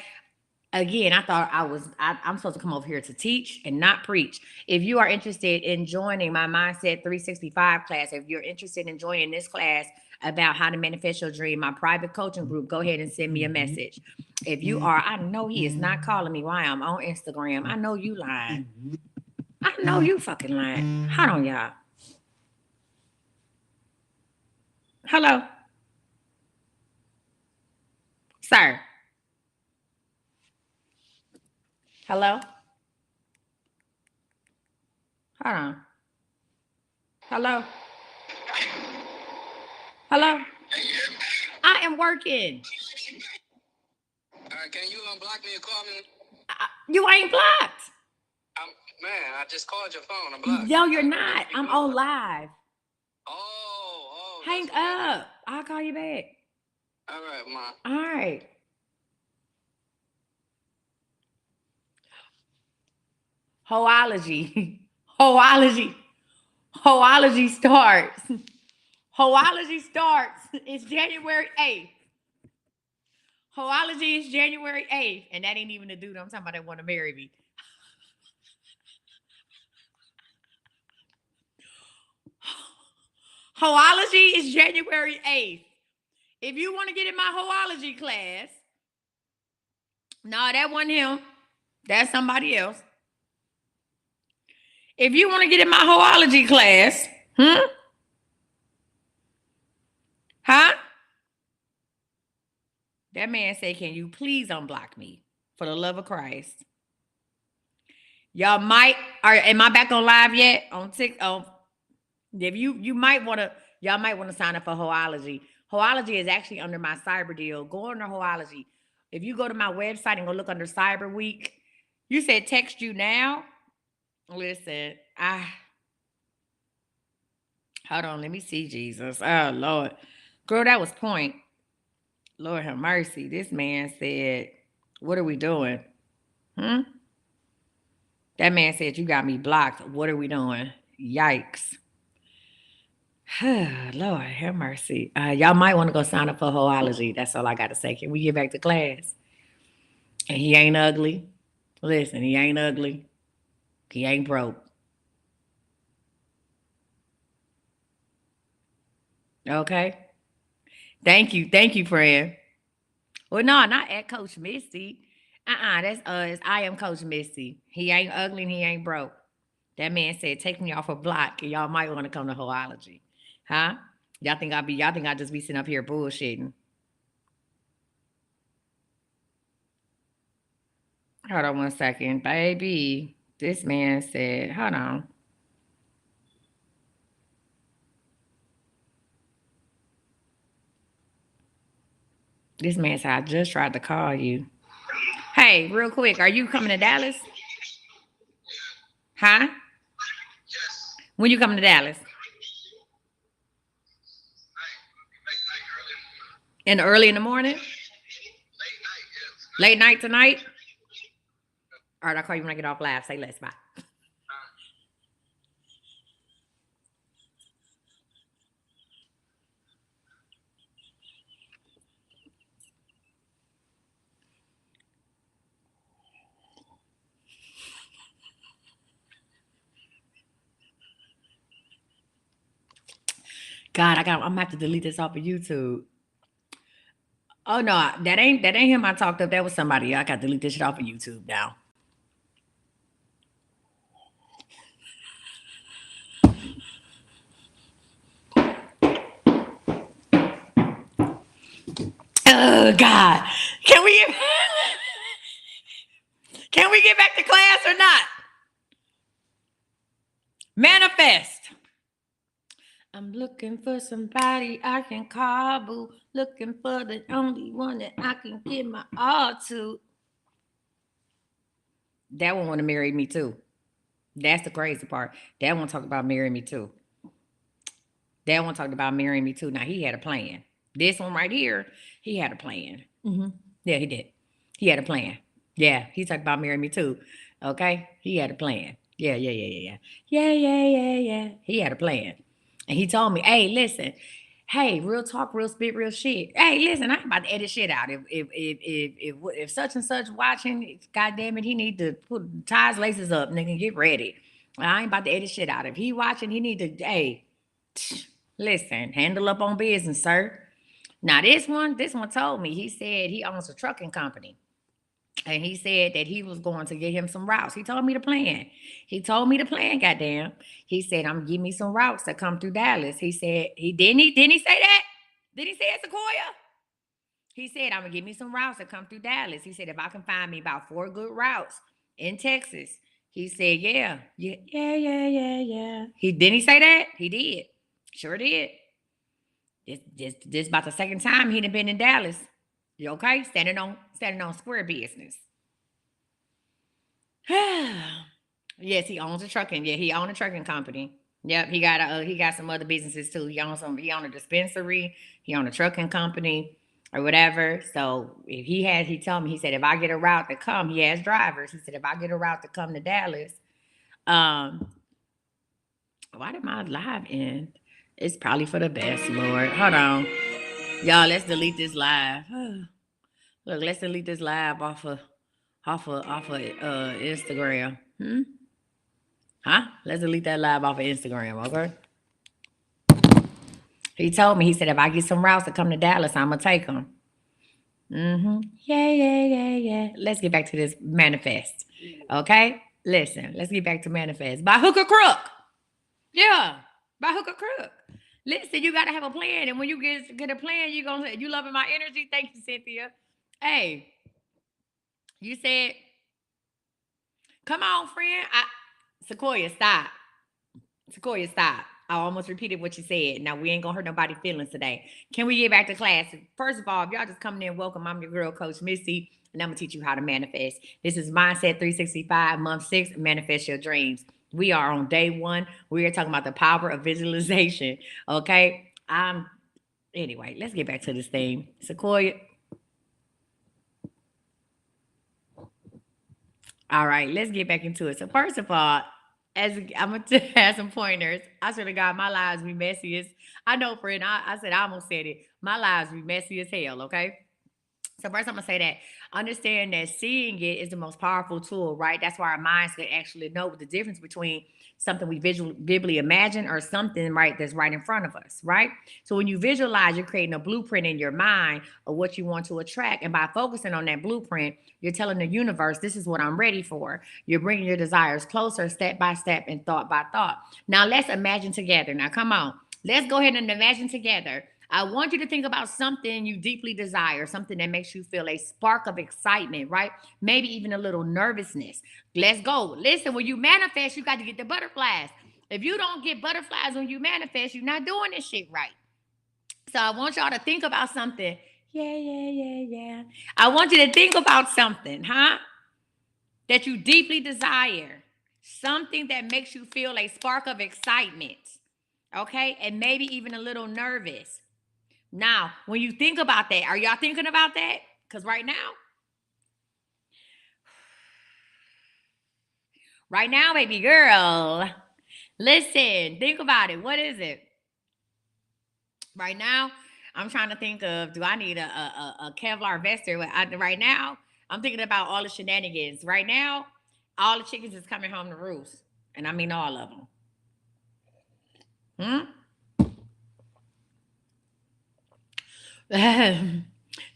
Again, I thought I'm supposed to come over here to teach and not preach. If you are interested in joining my Mindset 365 class, if you're interested in joining this class about how to manifest your dream, my private coaching group, go ahead and send me a message. If you are, I know he is not calling me while I'm on Instagram. I know you lying. I know you fucking lying. Hold on, y'all. Hello? Sir? Hello? Hold on. Hello? Hello? I am working. Can you unblock me and call me? You ain't blocked. Man, I just called your phone. I'm blocked. No, you're not. I'm on live. Oh. Hang up. I'll call you back. All right, Ma. All right. Hoology. Hoology starts. Hoology starts. It's January 8th. Hoology is January 8th. And that ain't even the dude I'm talking about that want to marry me. Hoology is January 8th. If you want to get in my hoology class, no, that wasn't him. That's somebody else. If you want to get in my hoology class, Huh? That man said, can you please unblock me for the love of Christ? Y'all might, am I back on live yet? On TikTok? If you might want to, y'all might want to sign up for Hoology. Hoology is actually under my cyber deal. Go under Hoology. If you go to my website and go look under Cyber Week, you said text you now. Listen, hold on, let me see, Jesus. Oh, Lord. Girl, that was point. Lord have mercy. This man said, what are we doing? That man said, you got me blocked. What are we doing? Yikes. Lord have mercy. Y'all might want to go sign up for Hoology. That's all I got to say. Can we get back to class? And he ain't ugly. Listen, he ain't ugly. He ain't broke. Okay. Thank you, friend. Well, no, not at Coach Misty. That's us. I am Coach Misty. He ain't ugly and he ain't broke. That man said, take me off a block and y'all might want to come to Hoology. Huh? Y'all think I just be sitting up here bullshitting. Hold on 1 second, baby. This man said, hold on. This man said, I just tried to call you. Hey, real quick, are you coming to Dallas? Huh? Yes. When you coming to Dallas? Early in the morning? Late night, yes. Late night tonight? All right, I'll call you when I get off live. Say less. Bye. God, I'm gonna have to delete this off of YouTube. Oh no, that ain't him I talked up. That was somebody. I gotta delete this shit off of YouTube now. Oh God. Can we get back to class or not? Manifest. I'm looking for somebody I can call, boo. Looking for the only one that I can give my all to. That one want to marry me too. That's the crazy part. That one talked about marrying me too. That one talked about marrying me too. Now he had a plan. This one right here, he had a plan. Yeah, he did. He had a plan. Yeah, he talked about marrying me too. Okay, he had a plan. Yeah. He had a plan, and he told me, "Hey, listen, hey, real talk, real spit, real shit. Hey, listen, I ain't about to edit shit out. If such and such watching, God damn it, he need to put ties laces up, nigga, get ready. I ain't about to edit shit out. If he watching, he need to, hey, listen, handle up on business, sir." Now this one told me, he said he owns a trucking company. And he said that he was going to get him some routes. He told me the plan. Goddamn. He said, I'm gonna give me some routes that come through Dallas. He said, didn't he say that? Did he say it, Sequoia? He said, I'm gonna give me some routes that come through Dallas. He said, if I can find me about 4 good routes in Texas. He said, yeah. He didn't he say that? He did. Sure did. This about the second time he done been in Dallas. You okay? Standing on square business. Yes, he owns a trucking. Yeah, he owns a trucking company. Yep, he got some other businesses too. He owns a dispensary. He owns a trucking company or whatever. So if he told me, he said, if I get a route to come, he has drivers. He said, if I get a route to come to Dallas, why did my live end? It's probably for the best, Lord. Hold on. Y'all, let's delete this live. Look, let's delete this live off of Instagram. Huh? Let's delete that live off of Instagram, okay? He told me, he said, if I get some routes to come to Dallas, I'm gonna take them. Yeah. Let's get back to this manifest. Okay? Listen, let's get back to manifest. By hook or crook. Yeah, by hook or crook. Listen, you gotta have a plan. And when you get a plan, you're gonna say, you loving my energy. Thank you, Cynthia. Hey, you said, come on, friend. Sequoia, stop. Sequoia, stop. I almost repeated what you said. Now we ain't gonna hurt nobody's feelings today. Can we get back to class? First of all, if y'all just coming in, welcome. I'm your girl, Coach Missy, and I'm gonna teach you how to manifest. This is Mindset 365, month 6, manifest your dreams. We are on day 1. We are talking about the power of visualization. Okay. Anyway, let's get back to this thing. Sequoia. All right, let's get back into it. So first of all, as I'm gonna have some pointers. I swear to God, my lives be messy as I know, friend. I said I almost said it. My lives be messy as hell. Okay. So first, I'm gonna say that understand that seeing it is the most powerful tool, right? That's why our minds can actually know the difference between something we vividly imagine or something right that's right in front of us, right? So when you visualize, you're creating a blueprint in your mind of what you want to attract, and by focusing on that blueprint, you're telling the universe, "This is what I'm ready for." You're bringing your desires closer, step by step, and thought by thought. Now let's imagine together. Now come on, let's go ahead and imagine together. I want you to think about something you deeply desire, something that makes you feel a spark of excitement, right? Maybe even a little nervousness. Let's go. Listen, when you manifest, you got to get the butterflies. If you don't get butterflies when you manifest, you're not doing this shit right. So I want y'all to think about something. Yeah, yeah, yeah, yeah. I want you to think about something, huh? That you deeply desire. Something that makes you feel a spark of excitement. Okay? And maybe even a little nervous. Now, when you think about that, are y'all thinking about that? Because right now, baby girl, listen, think about it. What is it? Right now, I'm trying to think of, do I need a Kevlar vest or what? Right now, I'm thinking about all the shenanigans. Right now, all the chickens is coming home to roost. And I mean all of them.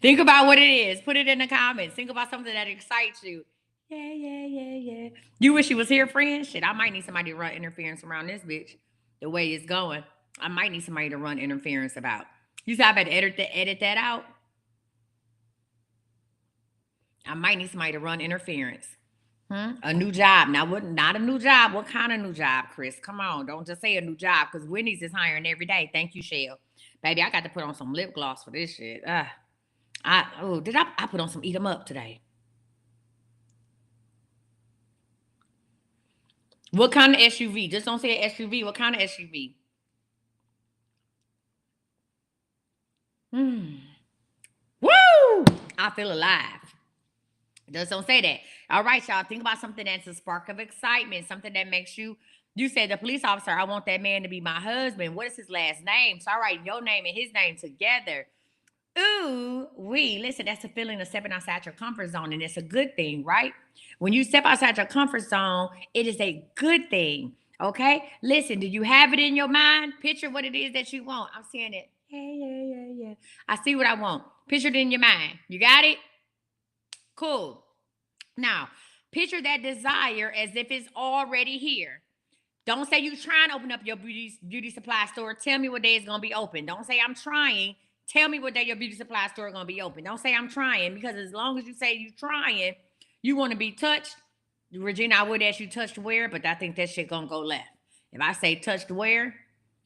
Think about what it is. Put it in the comments. Think about something that excites you. Yeah, yeah, yeah, yeah. You wish you was here, friend? Shit, I might need somebody to run interference around this bitch. The way it's going, I might need somebody to run interference about. You said I better edit that out. I might need somebody to run interference. A new job. Now, what? Not a new job. What kind of new job, Chris? Come on, don't just say a new job because Wendy's is hiring every day. Thank you, Shell. Baby, I got to put on some lip gloss for this shit. I put on some Eat 'em Up today. What kind of SUV? Just don't say SUV. What kind of SUV? Hmm. Woo! I feel alive. Just don't say that. All right, y'all. Think about something that's a spark of excitement, something that makes you. You said the police officer, I want that man to be my husband. What is his last name? So I write your name and his name together. Ooh, listen, that's a feeling of stepping outside your comfort zone, and it's a good thing, right? When you step outside your comfort zone, it is a good thing. Okay, listen, do you have it in your mind? Picture what it is that you want. I'm seeing it. Yeah, yeah, yeah, yeah. I see what I want. Picture it in your mind. You got it? Cool. Now, picture that desire as if it's already here. Don't say you trying to open up your beauty supply store. Tell me what day it's gonna be open. Don't say I'm trying. Tell me what day your beauty supply store is gonna be open. Don't say I'm trying because as long as you say you trying, you want to be touched. Regina, I would ask you touched where, but I think that shit gonna go left. If I say touched where,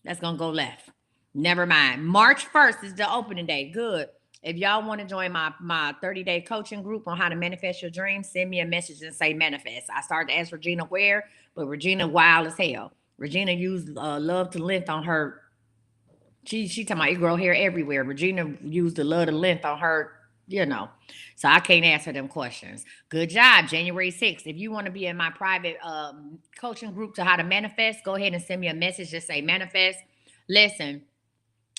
that's gonna go left. Never mind. March 1st is the opening day. Good. If y'all want to join my 30-day coaching group on how to manifest your dreams, send me a message and say manifest. I started to ask Regina where, but Regina wild as hell. Regina used love to length on her. She talking about you grow hair everywhere. Regina used the love to length on her, So I can't answer them questions. Good job, January 6th. If you want to be in my private coaching group to how to manifest, go ahead and send me a message. Just say manifest.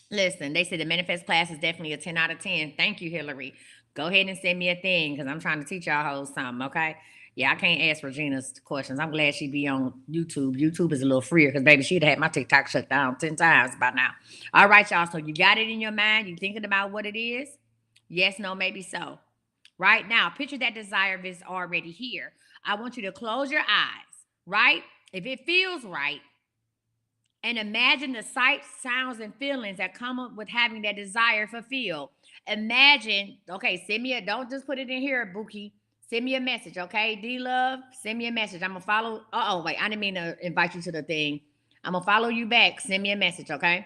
Listen, they said the manifest class is definitely a 10 out of 10. Thank you, Hillary. Go ahead and send me a thing because I'm trying to teach y'all hoes something, okay? Yeah, I can't ask Regina's questions. I'm glad she be on YouTube. YouTube is a little freer because, baby, she'd have had my TikTok shut down 10 times by now. All right, y'all. So you got it in your mind. You thinking about what it is? Yes, no, maybe so. Right now, picture that desire is already here. I want you to close your eyes, right? If it feels right, And imagine the sights, sounds, and feelings that come up with having that desire fulfilled. Imagine, okay, send me a, don't just put it in here, Buki. Send me a message, okay? D Love, send me a message. I'm gonna follow. Oh, wait, I didn't mean to invite you to the thing. I'm gonna follow you back. Send me a message, okay?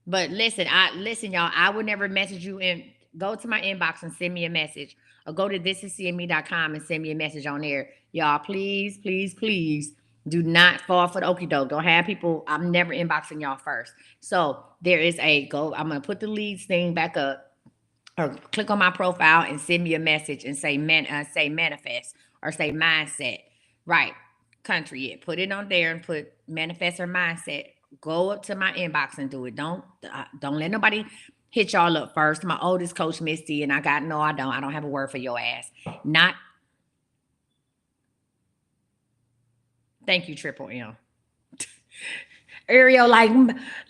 But listen, y'all. I would never message you and go to my inbox and send me a message. Or go to thisiscme.com and send me a message on there. Y'all, please, please, please do not fall for the okie doke. Don't have people. I'm never inboxing y'all first. So there is a go. I'm gonna put the leads thing back up or click on my profile and send me a message and say manifest or say mindset. Right. Country it. Put it on there and put manifest or mindset. Go up to my inbox and do it. Don't let nobody hit y'all up first. My oldest coach Misty, and I got no, I don't have a word for your ass. Not thank you, Triple M. Ariel, like,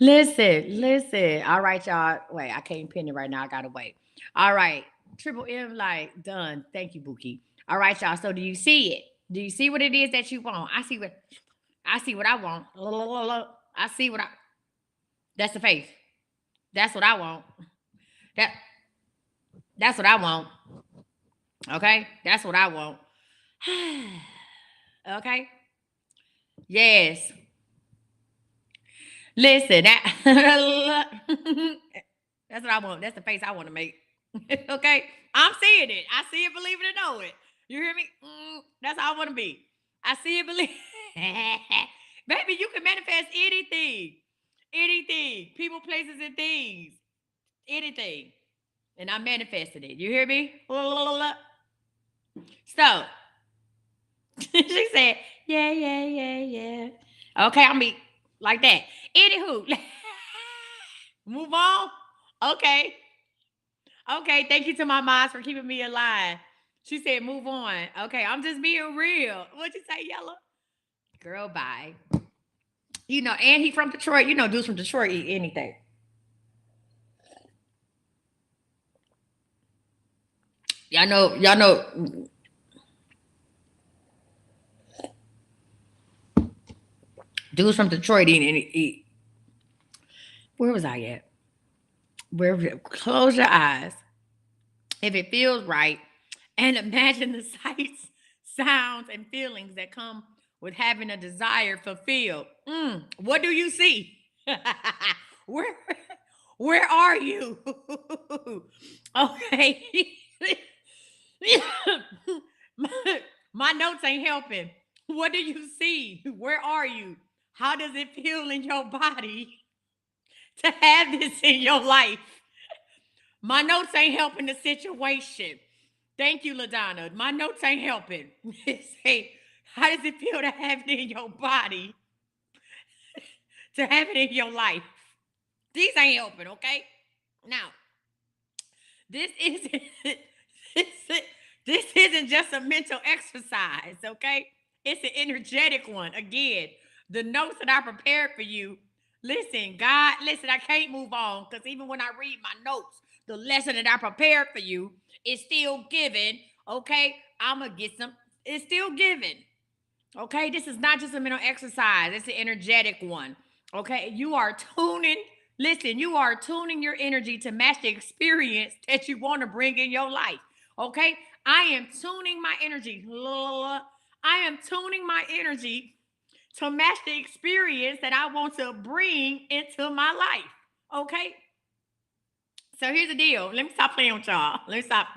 listen. All right, y'all. Wait, I can't pin it right now. I gotta wait. All right. Triple M, like, done. Thank you, Buki. All right, y'all. So do you see it? Do you see what it is that you want? I see what I want. I see what I that's the face. That's what I want. That that's what I want. Okay? That's what I want. Okay? Yes. Listen, that that's what I want. That's the face I want to make. Okay? I'm seeing it. I see it, believe it or know it. You hear me? That's how I want to be. I see it, believe. Baby, you can manifest anything. Anything. People, places, and things. Anything. And I manifested it. You hear me? So she said, yeah. Okay, I mean, like that. Anywho, move on. Okay. Okay, thank you to my moms for keeping me alive. She said, move on. Okay, I'm just being real. What'd you say, Yellow? Girl, bye. You know, and he from Detroit. You know, dudes from Detroit eat anything. Y'all know, dudes from Detroit eat. Where was I at? Where close your eyes if it feels right and imagine the sights, sounds, and feelings that come with having a desire fulfilled. What do you see? where where are you? Okay. my, my notes ain't helping. What do you see? Where are you? How does it feel in your body to have this in your life? My notes ain't helping the situation. Thank you, LaDonna. My notes ain't helping. Say, how does it feel to have it in your body, to have it in your life? These ain't helping, okay? Now, this isn't this, this isn't just a mental exercise, okay? It's an energetic one. Again, the notes that I prepared for you. Listen, God, listen, I can't move on because even when I read my notes, the lesson that I prepared for you is still given. Okay, I'm gonna get some. It's still given. Okay, this is not just a mental exercise. It's an energetic one. Okay, you are tuning. Listen, you are tuning your energy to match the experience that you want to bring in your life. Okay, I am tuning my energy. I am tuning my energy to match the experience that I want to bring into my life. Okay, so here's the deal. Let me stop playing with y'all. Let me stop.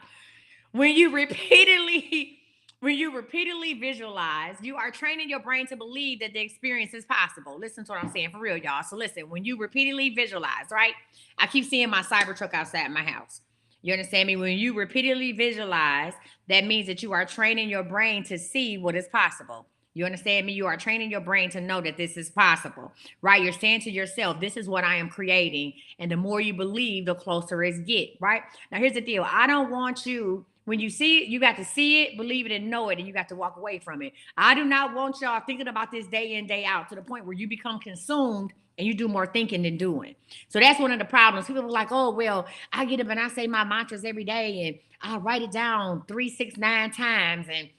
When you repeatedly, when you repeatedly visualize, you are training your brain to believe that the experience is possible. Listen to what I'm saying for real, y'all. So listen, when you repeatedly visualize, right? I keep seeing my cyber truck outside my house. You understand me? When you repeatedly visualize, that means that you are training your brain to see what is possible. You understand me? You are training your brain to know that this is possible, right? You're saying to yourself, this is what I am creating. And the more you believe, the closer it get, right? Now, here's the deal. I don't want you, when you see it, you got to see it, believe it, and know it, and you got to walk away from it. I do not want y'all thinking about this day in, day out to the point where you become consumed and you do more thinking than doing. So that's one of the problems. People are like, oh, well, I get up and I say my mantras every day and I write it down 3, 6, 9 times and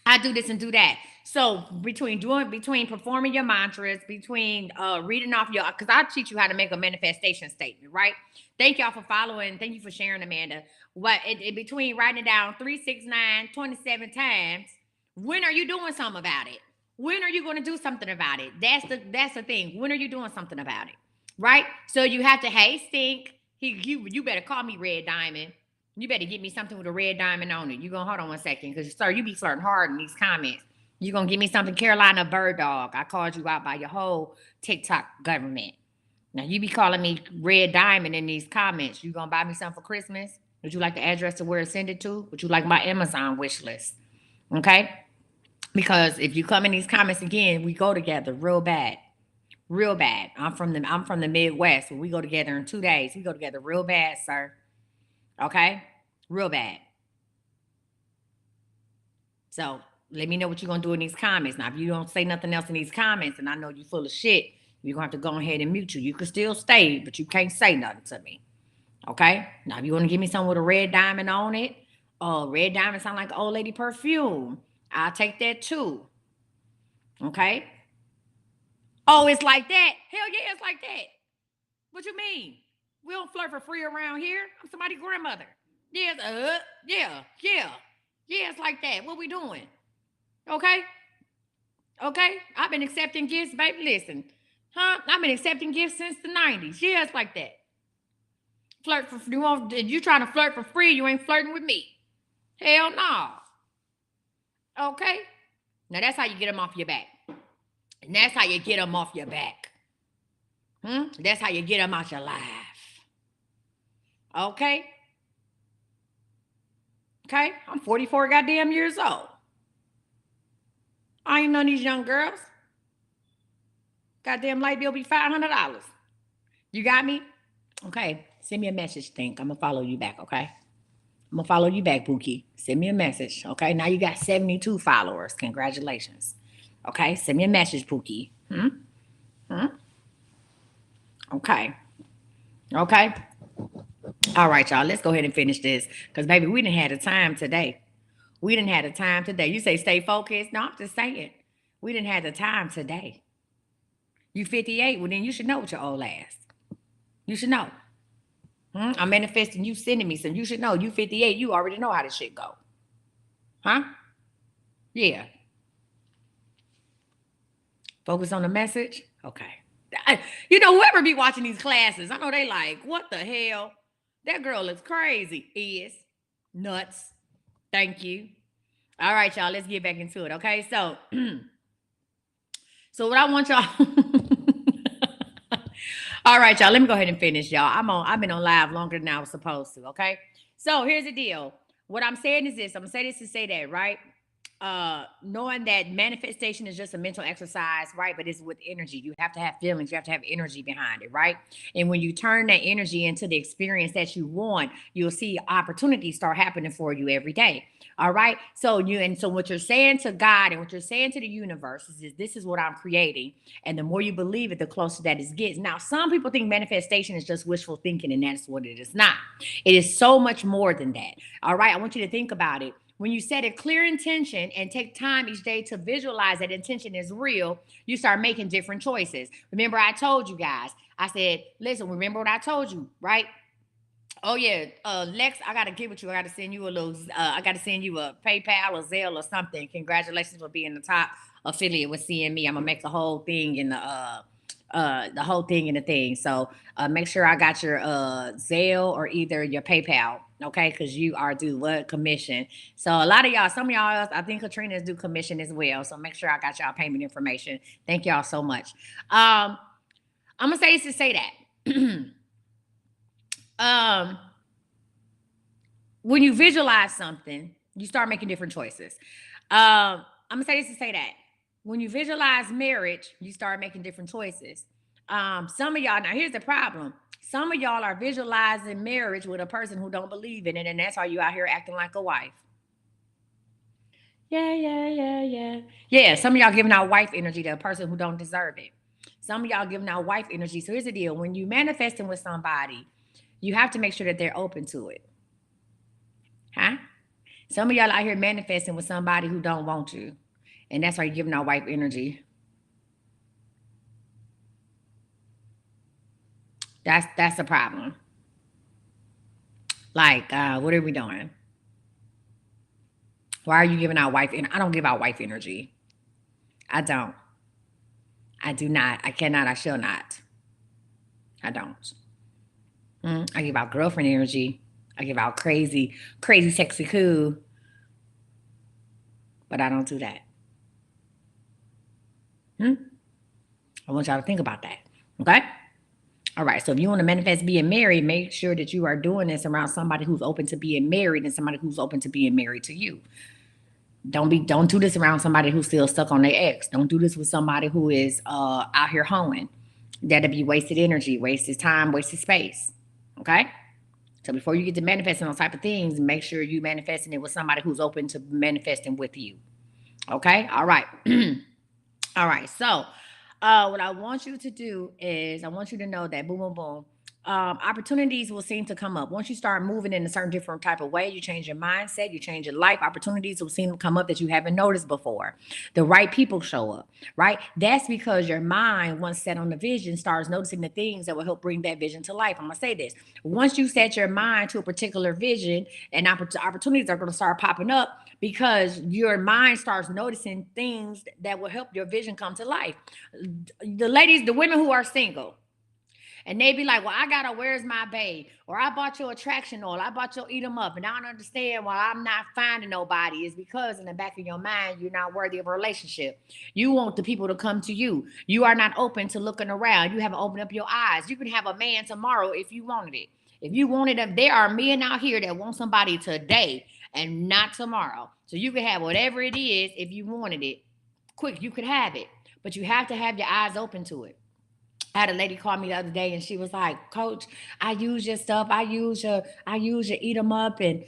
I do this and do that. So between performing your mantras, between reading off your, because I teach you how to make a manifestation statement, right? Thank y'all for following. Thank you for sharing, Amanda. Between writing it down 369 27 times, when are you doing something about it? When are you going to do something about it? That's the thing. When are you doing something about it? Right? So you have to, hey, stink. You better call me Red Diamond. You better get me something with a red diamond on it. You gonna hold on 1 second, because sir, you be flirting hard in these comments. You gonna give me something Carolina Bird Dog. I called you out by your whole TikTok government. Now you be calling me Red Diamond in these comments. You gonna buy me something for Christmas? Would you like the address to where it's send it to? Would you like my Amazon wish list? Okay? Because if you come in these comments again, we go together real bad. Real bad. I'm from the Midwest. When we go together in 2 days, we go together real bad, sir. Okay? Real bad. So let me know what you're gonna do in these comments. Now, if you don't say nothing else in these comments, and I know you're full of shit, you're gonna have to go ahead and mute you. You can still stay, but you can't say nothing to me. Okay? Now, if you want to give me something with a red diamond on it, red diamond sound like old lady perfume. I'll take that too. Okay? Oh, it's like that? Hell yeah, it's like that. What you mean? We don't flirt for free around here. I'm somebody's grandmother. Yeah, yeah. Yeah, it's like that. What we doing? Okay? Okay? I've been accepting gifts, baby. Listen. Huh? I've been accepting gifts since the 90s. Yeah, it's like that. Flirt for you trying to flirt for free, you ain't flirting with me. Hell no. Okay? Now that's how you get them off your back. And that's how you get them off your back. That's how you get them out your life. Okay? Okay? I'm 44 goddamn years old. I ain't none of these young girls. Goddamn light bill be $500. You got me? Okay. Send me a message, Think. I'm going to follow you back, okay? I'm going to follow you back, Pookie. Send me a message, okay? Now you got 72 followers. Congratulations. Okay? Send me a message, Pookie. Okay. Okay? All right, y'all. Let's go ahead and finish this, because, baby, we didn't have the time today. We didn't have the time today. You say stay focused. No, I'm just saying. We didn't have the time today. You 58, well, then you should know what your old ass. You should know. I'm manifesting you sending me some. You should know. You 58, you already know how this shit go. Huh? Yeah. Focus on the message? Okay. Whoever be watching these classes, I know they like, what the hell? That girl is crazy. Is nuts. Thank you. All right, y'all. Let's get back into it. Okay. So, what I want y'all. All right, y'all. Let me go ahead and finish, y'all. I've been on live longer than I was supposed to. Okay. So here's the deal. What I'm saying is this. I'm gonna say this to say that, right? Knowing that manifestation is just a mental exercise, right? But it's with energy. You have to have feelings, you have to have energy behind it, right? And when you turn that energy into the experience that you want, you'll see opportunities start happening for you every day. All right. So what you're saying to God and what you're saying to the universe is this is what I'm creating. And the more you believe it, the closer that it gets. Now, some people think manifestation is just wishful thinking, and that's what it is not. It is so much more than that. All right. I want you to think about it. When you set a clear intention and take time each day to visualize that intention is real, you start making different choices. Remember, I told you guys, I said, listen, remember what I told you, right? Oh yeah, Lex, I gotta get with you. I gotta send you I gotta send you a PayPal or Zelle or something. Congratulations for being the top affiliate with CME. I'm gonna make the whole thing in the whole thing in the thing. So make sure I got your Zelle or either your PayPal, okay? Because you are due what commission. So a lot of y'all, some of y'all, I think Katrina is due commission as well. So make sure I got y'all payment information. Thank y'all so much. I'm gonna say this to say that. When you visualize something, you start making different choices. I'm gonna say this to say that when you visualize marriage, you start making different choices. Some of y'all, now here's the problem. Some of y'all are visualizing marriage with a person who don't believe in it, and that's why you out here acting like a wife. Yeah. Yeah, some of y'all giving out wife energy to a person who don't deserve it. Some of y'all giving out wife energy. So here's the deal. When you manifesting with somebody, you have to make sure that they're open to it. Huh? Some of y'all out here manifesting with somebody who don't want you. And that's why you're giving out wife energy. That's the problem. Like, what are we doing? Why are you giving out wife? And I don't give out wife energy. I don't. I do not. I cannot. I shall not. I don't. I give out girlfriend energy. I give out crazy, crazy, sexy, cool. But I don't do that. Hmm? I want y'all to think about that. Okay? All right. So if you want to manifest being married, make sure that you are doing this around somebody who's open to being married and somebody who's open to being married to you. Don't do this around somebody who's still stuck on their ex. Don't do this with somebody who is out here hoeing. That'll be wasted energy, wasted time, wasted space. Okay? So before you get to manifesting those type of things, make sure you manifesting it with somebody who's open to manifesting with you. Okay? All right. All right. So what I want you to do is I want you to know that boom, boom, boom. Opportunities will seem to come up once you start moving in a certain different type of way. You change your mindset, you change your life. Opportunities will seem to come up that you haven't noticed before. The right people show up, right? That's because your mind, once set on the vision, starts noticing the things that will help bring that vision to life. I'm gonna say this: once you set your mind to a particular vision, and opportunities are going to start popping up because your mind starts noticing things that will help your vision come to life. The ladies, the women who are single, and they be like, well, I gotta, where's my babe? Or I bought your attraction oil, I bought your eat 'em up, and I don't understand why I'm not finding nobody. Is because in the back of your mind, you're not worthy of a relationship. You want the people to come to you. You are not open to looking around. You haven't opened up your eyes. You can have a man tomorrow if you wanted it. If you wanted them, there are men out here that want somebody today and not tomorrow. So you can have whatever it is if you wanted it. Quick, you could have it. But you have to have your eyes open to it. I had a lady call me the other day and she was like, Coach, I use your stuff. I use your eat 'em up and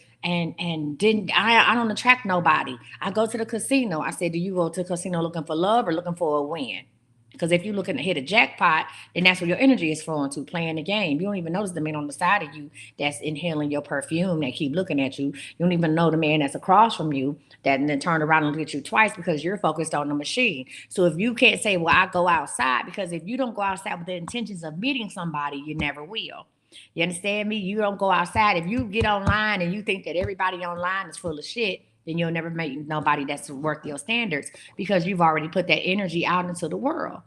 didn't I don't attract nobody. I go to the casino. I said, do you go to the casino looking for love or looking for a win? Because if you're looking to hit a jackpot, then that's where your energy is flowing to, playing the game. You don't even notice the man on the side of you that's inhaling your perfume that keep looking at you. You don't even know the man that's across from you that then turn around and look at you twice because you're focused on the machine. So if you can't say, well, I go outside, because if you don't go outside with the intentions of meeting somebody, you never will. You understand me? You don't go outside. If you get online and you think that everybody online is full of shit, then you'll never make nobody that's worth your standards because you've already put that energy out into the world,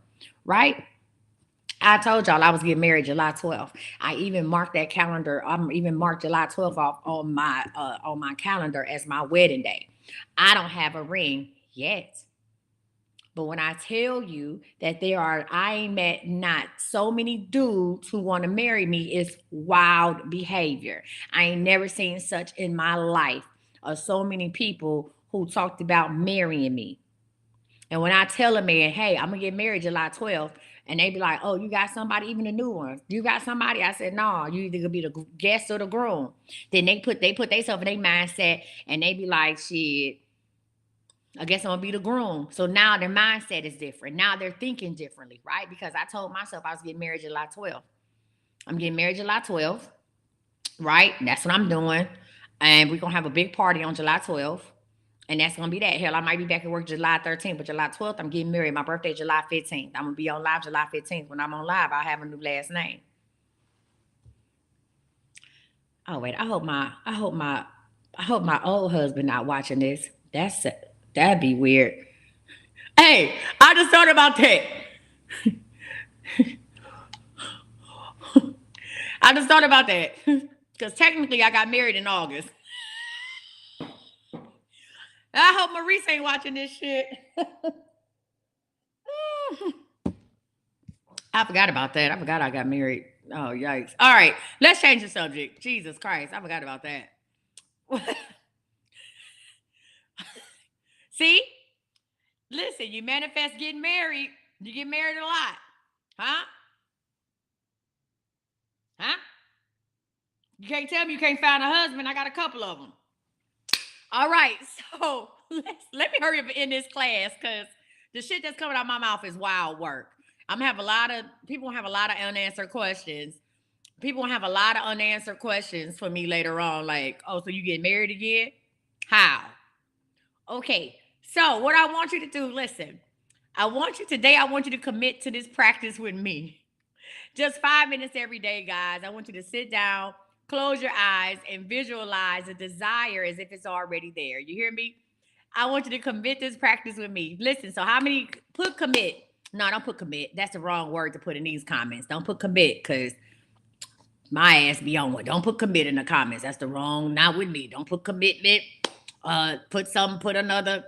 right? I told y'all I was getting married July 12th. I even marked that calendar. I'm even marked July 12th off on my calendar as my wedding day. I don't have a ring yet. But when I tell you that I ain't met not so many dudes who want to marry me, it's wild behavior. I ain't never seen such in my life of so many people who talked about marrying me. And when I tell a man, hey, I'm gonna get married July 12th, and they be like, oh, you got somebody, even the new ones. You got somebody? I said, no, you either gonna be the guest or the groom. Then they put themselves in their mindset and they be like, shit, I guess I'm gonna be the groom. So now their mindset is different. Now they're thinking differently, right? Because I told myself I was getting married July 12th. I'm getting married July 12th, right? That's what I'm doing. And we're gonna have a big party on July 12th. And that's gonna be that. Hell, I might be back at work July 13th, but July 12th, I'm getting married. My birthday, July 15th. I'm gonna be on live July 15th. When I'm on live, I'll have a new last name. Oh wait, I hope my old husband not watching this. That'd be weird. Hey, I just thought about that. I just thought about that. Because technically I got married in August. I hope Maurice ain't watching this shit. I forgot about that. I forgot I got married. Oh, yikes. All right, let's change the subject. Jesus Christ, I forgot about that. See? Listen, you manifest getting married. You get married a lot. Huh? Huh? You can't tell me you can't find a husband. I got a couple of them. All right, so let me hurry up and end this class because the shit that's coming out of my mouth is wild work. I'm gonna have a lot of people have a lot of unanswered questions. People have a lot of unanswered questions for me later on. Like, oh, so you get married again? How? Okay, So what I want you to do, listen, I want you to commit to this practice with me. Just 5 minutes every day, guys. I want you to sit down, close your eyes, and visualize a desire as if it's already there. You hear me? I want you to commit this practice with me. Listen, so how many put commit? No, don't put commit. That's the wrong word to put in these comments. Don't put commit because my ass be on one. Don't put commit in the comments. That's the wrong, not with me. Don't put commitment. Put another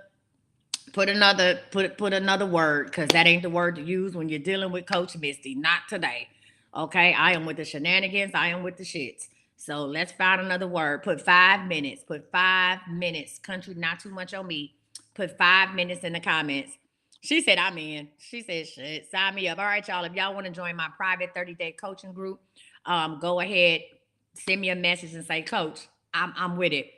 put another word because that ain't the word to use when you're dealing with Coach Misty. Not today. Okay, I am with the shenanigans. I am with the shits. So let's find another word. Put 5 minutes. Put 5 minutes. Country, not too much on me. Put 5 minutes in the comments. She said, I'm in. She said, shit, sign me up. All right, y'all. If y'all want to join my private 30-day coaching group, go ahead, send me a message and say, Coach, I'm with it.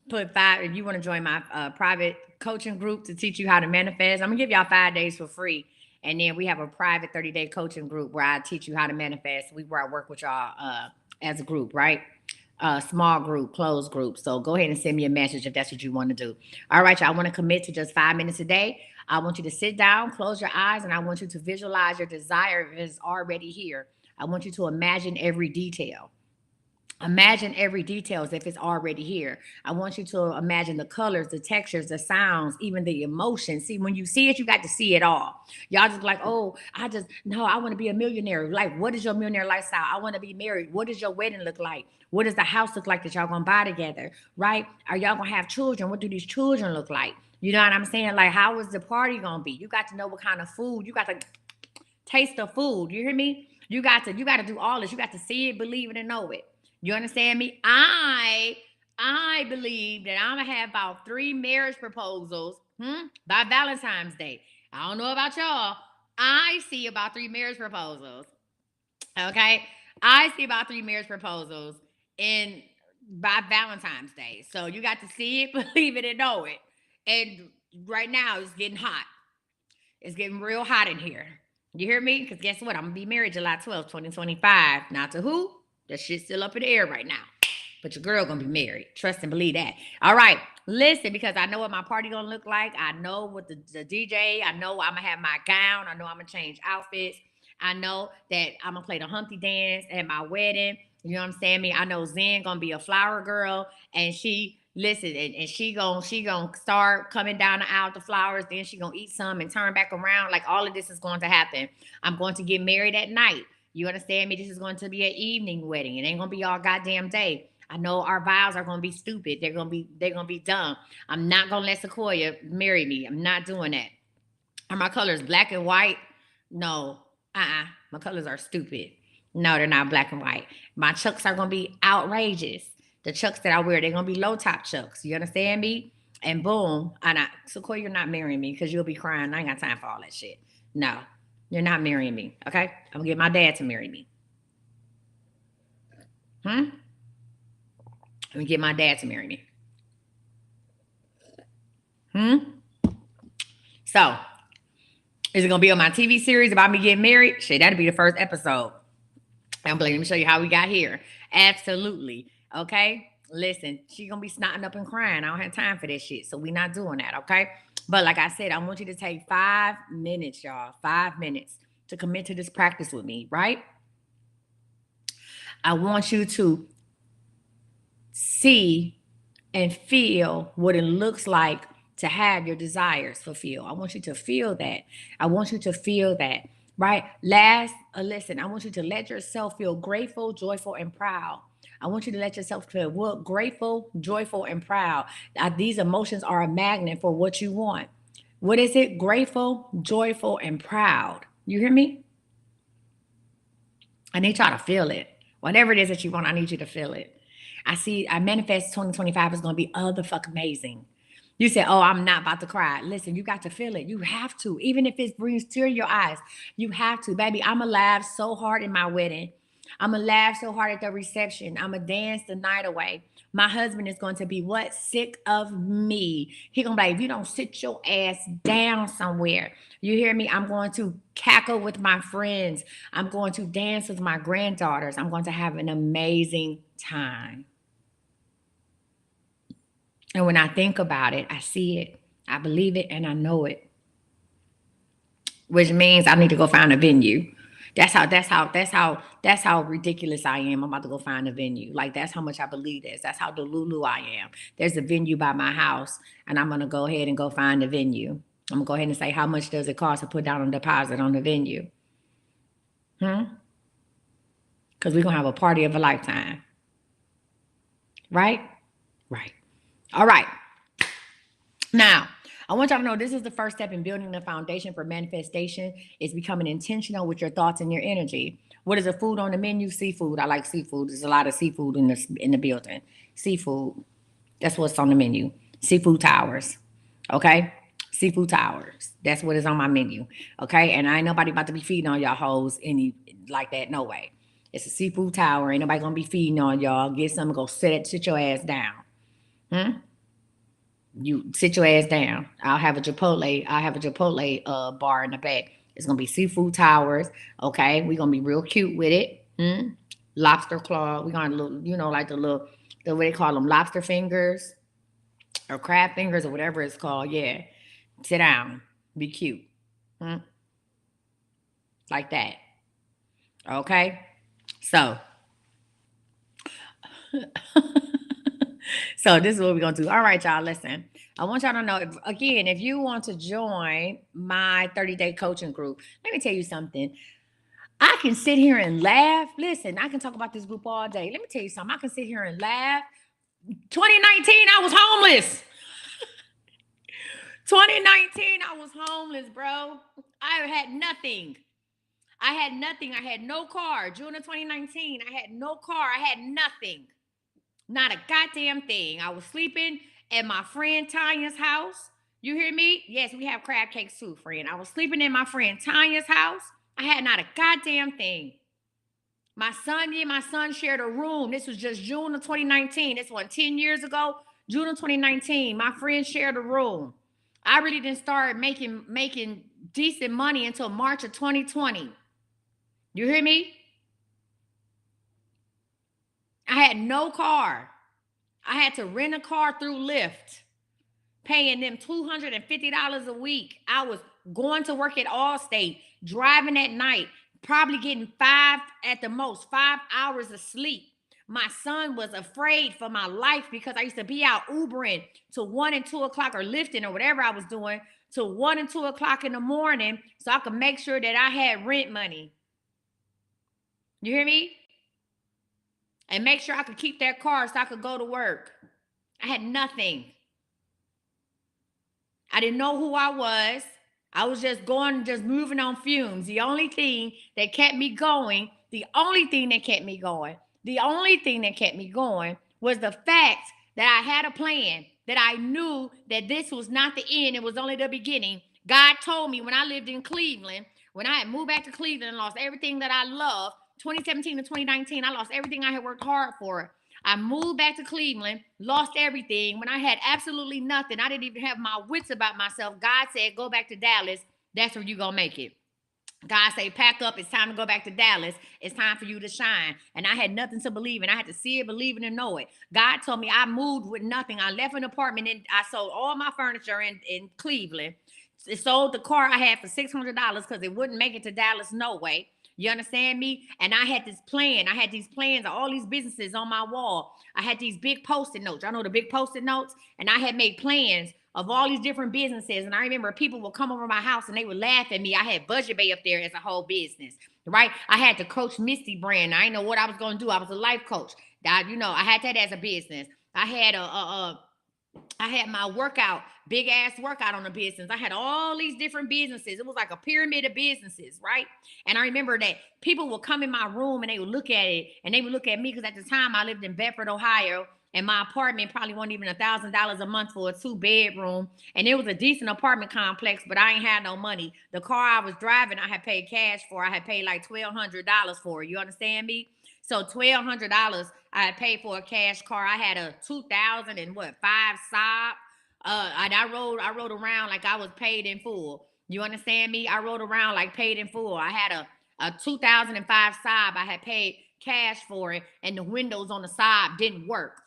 Put 5, if you want to join my private coaching group to teach you how to manifest, I'm going to give y'all 5 days for free. And then we have a private 30-day coaching group where I teach you how to manifest. Where I work with y'all as a group, right? Small group, closed group. So go ahead and send me a message if that's what you want to do. All right, y'all. I want to commit to just 5 minutes a day. I want you to sit down, close your eyes, and I want you to visualize your desire is already here. I want you to imagine every detail. Imagine every detail as if it's already here. I want you to imagine the colors, the textures, the sounds, even the emotions. See, when you see it, you got to see it all. Y'all just like, oh, I want to be a millionaire. Like, what is your millionaire lifestyle? I want to be married. What does your wedding look like? What does the house look like that y'all gonna buy together? Right? Are y'all gonna have children? What do these children look like? You know what I'm saying? Like, how is the party gonna be? You got to know what kind of food. You got to taste the food. You hear me? You got to do all this. You got to see it, believe it, and know it. You understand me? I believe that I'm gonna have about 3 marriage proposals by Valentine's Day. I don't know about y'all. I see about 3 marriage proposals. Okay, I see about 3 marriage proposals in by Valentine's Day. So you got to see it, believe it, and know it. And right now it's getting hot. It's getting real hot in here. You hear me? Because guess what? I'm gonna be married July 12th, 2025. Now to who? That shit's still up in the air right now. But your girl gonna be married. Trust and believe that. All right. Listen, because I know what my party gonna look like. I know what the DJ. I know I'm gonna have my gown. I know I'm gonna change outfits. I know that I'm gonna play the Humpty dance at my wedding. You know what I'm saying? I know Zen gonna be a flower girl, and she listen, and she gonna start coming down the aisle with the flowers. Then she gonna eat some and turn back around. Like all of this is going to happen. I'm going to get married at night. You understand me? This is going to be an evening wedding. It ain't gonna be all goddamn day. I know our vows are gonna be stupid. They're gonna be dumb. I'm not gonna let Sequoia marry me. I'm not doing that. Are my colors black and white? No. My colors are stupid. No, they're not black and white. My chucks are gonna be outrageous. The chucks that I wear, they're gonna be low top chucks. You understand me? And boom, Sequoia, you're not marrying me because you'll be crying. I ain't got time for all that shit. No, you're not marrying me. Okay, I'm gonna get my dad to marry me. I'm gonna get my dad to marry me. So, is it gonna be on my TV series about me getting married? Shit, that'll be the first episode. I'm like, let me show you how we got here. Absolutely. Okay. Listen, she gonna be snotting up and crying. I don't have time for that shit. So we not doing that. Okay. But like I said, I want you to take 5 minutes, y'all. 5 minutes to commit to this practice with me, right? I want you to see and feel what it looks like to have your desires fulfilled. I want you to feel that. I want you to feel that, right? Listen, I want you to let yourself feel grateful, joyful, and proud. I want you to let yourself feel grateful, joyful, and proud. These emotions are a magnet for what you want. What is it? Grateful, joyful, and proud. You hear me? I need y'all to feel it. Whatever it is that you want, I need you to feel it. I manifest 2025 is going to be fuck amazing. You say, oh, I'm not about to cry. Listen, you got to feel it. You have to. Even if it brings tears to your eyes, you have to. Baby, I'm going to laugh so hard in my wedding. I'm going to laugh so hard at the reception. I'm going to dance the night away. My husband is going to be what? Sick of me. He going to be like, if you don't sit your ass down somewhere. You hear me? I'm going to cackle with my friends. I'm going to dance with my granddaughters. I'm going to have an amazing time. And when I think about it, I see it. I believe it and I know it, which means I need to go find a venue. That's how ridiculous I am. I'm about to go find a venue. Like that's how much I believe this. That's how delulu I am. There's a venue by my house, and I'm gonna go ahead and go find a venue. I'm gonna go ahead and say how much does it cost to put down a deposit on the venue? Because we're gonna have a party of a lifetime. Right? Right. All right. Now, I want y'all to know this is the first step in building the foundation for manifestation is becoming intentional with your thoughts and your energy. What is the food on the menu? Seafood. I like seafood. There's a lot of seafood in the building. Seafood. That's what's on the menu. Seafood towers. Okay? Seafood towers. That's what is on my menu. Okay? And I ain't nobody about to be feeding on y'all hoes any like that. No way. It's a seafood tower. Ain't nobody gonna be feeding on y'all. Get something, go sit your ass down. You sit your ass down. I'll have a Chipotle bar in the back. It's gonna be seafood towers. Okay, we're gonna be real cute with it. Lobster claw. We're gonna look, like the way they call them, lobster fingers or crab fingers or whatever it's called. Yeah, sit down, be cute, like that. Okay, so so this is what we're gonna do. All right, y'all. Listen, I want y'all to know if you want to join my 30-day coaching group, let me tell you something. I can sit here and laugh. Listen, I can talk about this group all day. Let me tell you something. I can sit here and laugh. 2019, I was homeless. 2019, I was homeless, bro. I had nothing. I had nothing. I had no car. June of 2019, I had no car. I had nothing. Not a goddamn thing. I was sleeping at my friend Tanya's house. You hear me? Yes, we have crab cakes too, friend. I was sleeping in my friend Tanya's house. I had not a goddamn thing. My son shared a room. This was just June of 2019. This was 10 years ago. June of 2019. My friend shared a room. I really didn't start making decent money until March of 2020. You hear me? I had no car. I had to rent a car through Lyft, paying them $250 a week. I was going to work at Allstate, driving at night, probably getting at the most 5 hours of sleep. My son was afraid for my life because I used to be out Ubering to 1 and 2 o'clock or lifting or whatever I was doing to 1 and 2 o'clock in the morning so I could make sure that I had rent money. You hear me? And make sure I could keep that car so I could go to work. I had nothing. I didn't know who I was. I was just moving on fumes. The only thing that kept me going was the fact that I had a plan, that I knew that this was not the end, it was only the beginning. God told me when I lived in Cleveland, when I had moved back to Cleveland and lost everything that I loved, 2017 to 2019, I lost everything I had worked hard for. I moved back to Cleveland, lost everything. When I had absolutely nothing, I didn't even have my wits about myself. God said, go back to Dallas. That's where you're going to make it. God said, pack up. It's time to go back to Dallas. It's time for you to shine. And I had nothing to believe in. I had to see it, believe it, and know it. God told me I moved with nothing. I left an apartment and I sold all my furniture in Cleveland. It sold the car I had for $600 because it wouldn't make it to Dallas no way. You understand me? And I had this plan. I had these plans of all these businesses on my wall. I had these big post-it notes. I know the big post-it notes. And I had made plans of all these different businesses. And I remember people would come over my house and they would laugh at me. I had Budget Bay up there as a whole business, right? I had the Coach Misty brand. I didn't know what I was going to do. I was a life coach. I had that as a business. I had my workout, big ass workout on the business. I had all these different businesses. It was like a pyramid of businesses, right? And I remember that people would come in my room and they would look at it and they would look at me because at the time I lived in Bedford, Ohio. And my apartment probably wasn't even $1,000 a month for a 2-bedroom. And it was a decent apartment complex, but I ain't had no money. The car I was driving, I had paid cash for. I had paid like $1,200 for. You understand me? So $1,200 I had paid for a cash car. I had a 2005 Saab. And I rode around like I was paid in full. You understand me? I rode around like paid in full. I had a 2005 Saab. I had paid cash for it, and the windows on the Saab didn't work.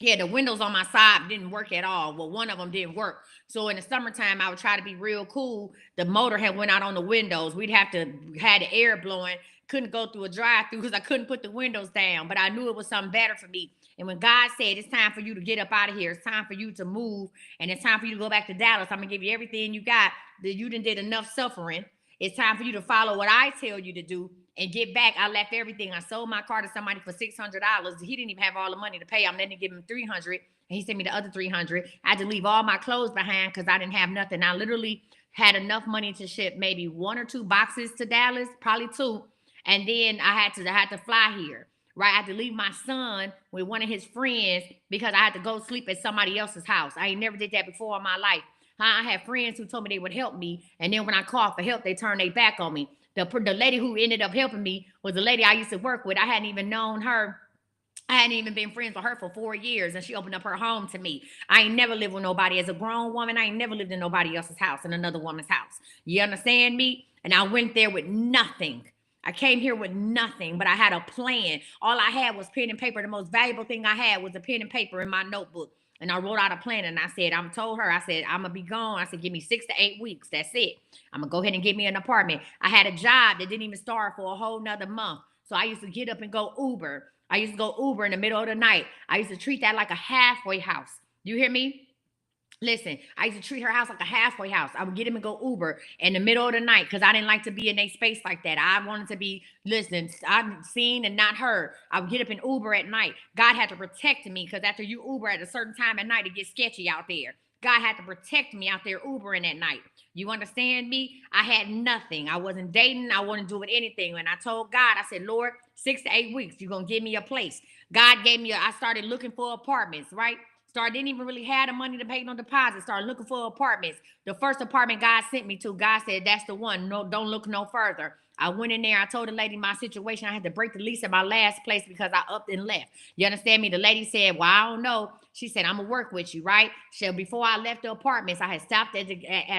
Yeah, the windows on my side didn't work at all. Well, one of them didn't work. So in the summertime, I would try to be real cool. The motor had went out on the windows. We'd have to had the air blowing. Couldn't go through a drive-through because I couldn't put the windows down. But I knew it was something better for me. And when God said it's time for you to get up out of here, it's time for you to move, and it's time for you to go back to Dallas, I'm gonna give you everything you got. That you didn't did enough suffering. It's time for you to follow what I tell you to do and get back. I left everything. I sold my car to somebody for $600. He didn't even have all the money to pay. I'm letting him give him $300, and he sent me the other $300. I had to leave all my clothes behind because I didn't have nothing. I literally had enough money to ship maybe 1 or 2 boxes to Dallas, probably 2, and then I had to fly here. Right, I had to leave my son with one of his friends because I had to go sleep at somebody else's house. I ain't never did that before in my life. I had friends who told me they would help me, and then when I called for help, they turned their back on me. The lady who ended up helping me was the lady I used to work with. I hadn't even known her. I hadn't even been friends with her for 4 years, and she opened up her home to me. I ain't never lived with nobody as a grown woman. I ain't never lived in nobody else's house, in another woman's house. You understand me? And I went there with nothing. I came here with nothing, but I had a plan. All I had was pen and paper. The most valuable thing I had was a pen and paper in my notebook. And I wrote out a plan, and I said, told her, I said, I'm gonna be gone. I said, give me 6 to 8 weeks. That's it. I'm gonna go ahead and get me an apartment. I had a job that didn't even start for a whole nother month. So I used to get up and go Uber. I used to go Uber in the middle of the night. I used to treat that like a halfway house. You hear me? Listen, I used to treat her house like a halfway house. I would get him and go Uber in the middle of the night because I didn't like to be in a space like that. I wanted to be, listen, I'm seen and not heard. I would get up in Uber at night. God had to protect me because after you Uber at a certain time at night, it gets sketchy out there. God had to protect me out there Ubering at night. You understand me? I had nothing. I wasn't dating. I wasn't doing anything. And I told God, I said, Lord, 6 to 8 weeks, you're going to give me a place. God gave me, I started looking for apartments, right? Didn't even really have the money to pay no deposit. Started looking for apartments. The first apartment God sent me to, God said, that's the one. No, don't look no further. I went in there. I told the lady my situation. I had to break the lease at my last place because I upped and left. You understand me? The lady said, well, I don't know. She said, I'm going to work with you, right? So before I left the apartments, I had stopped at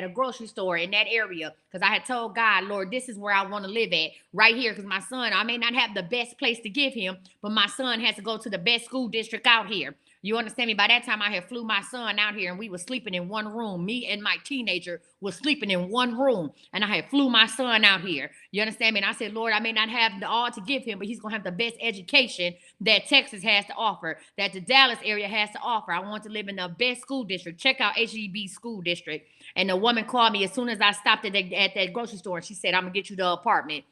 a grocery store in that area because I had told God, Lord, this is where I want to live at, right here. Because my son, I may not have the best place to give him, but my son has to go to the best school district out here. You understand me? By that time, I had flew my son out here, and we were sleeping in one room. Me and my teenager was sleeping in one room, and I had flew my son out here. You understand me? And I said, Lord, I may not have the all to give him, but he's gonna have the best education that Texas has to offer, that the Dallas area has to offer. I want to live in the best school district. Check out HEB school district. And the woman called me as soon as I stopped at that grocery store, and she said, I'm gonna get you the apartment,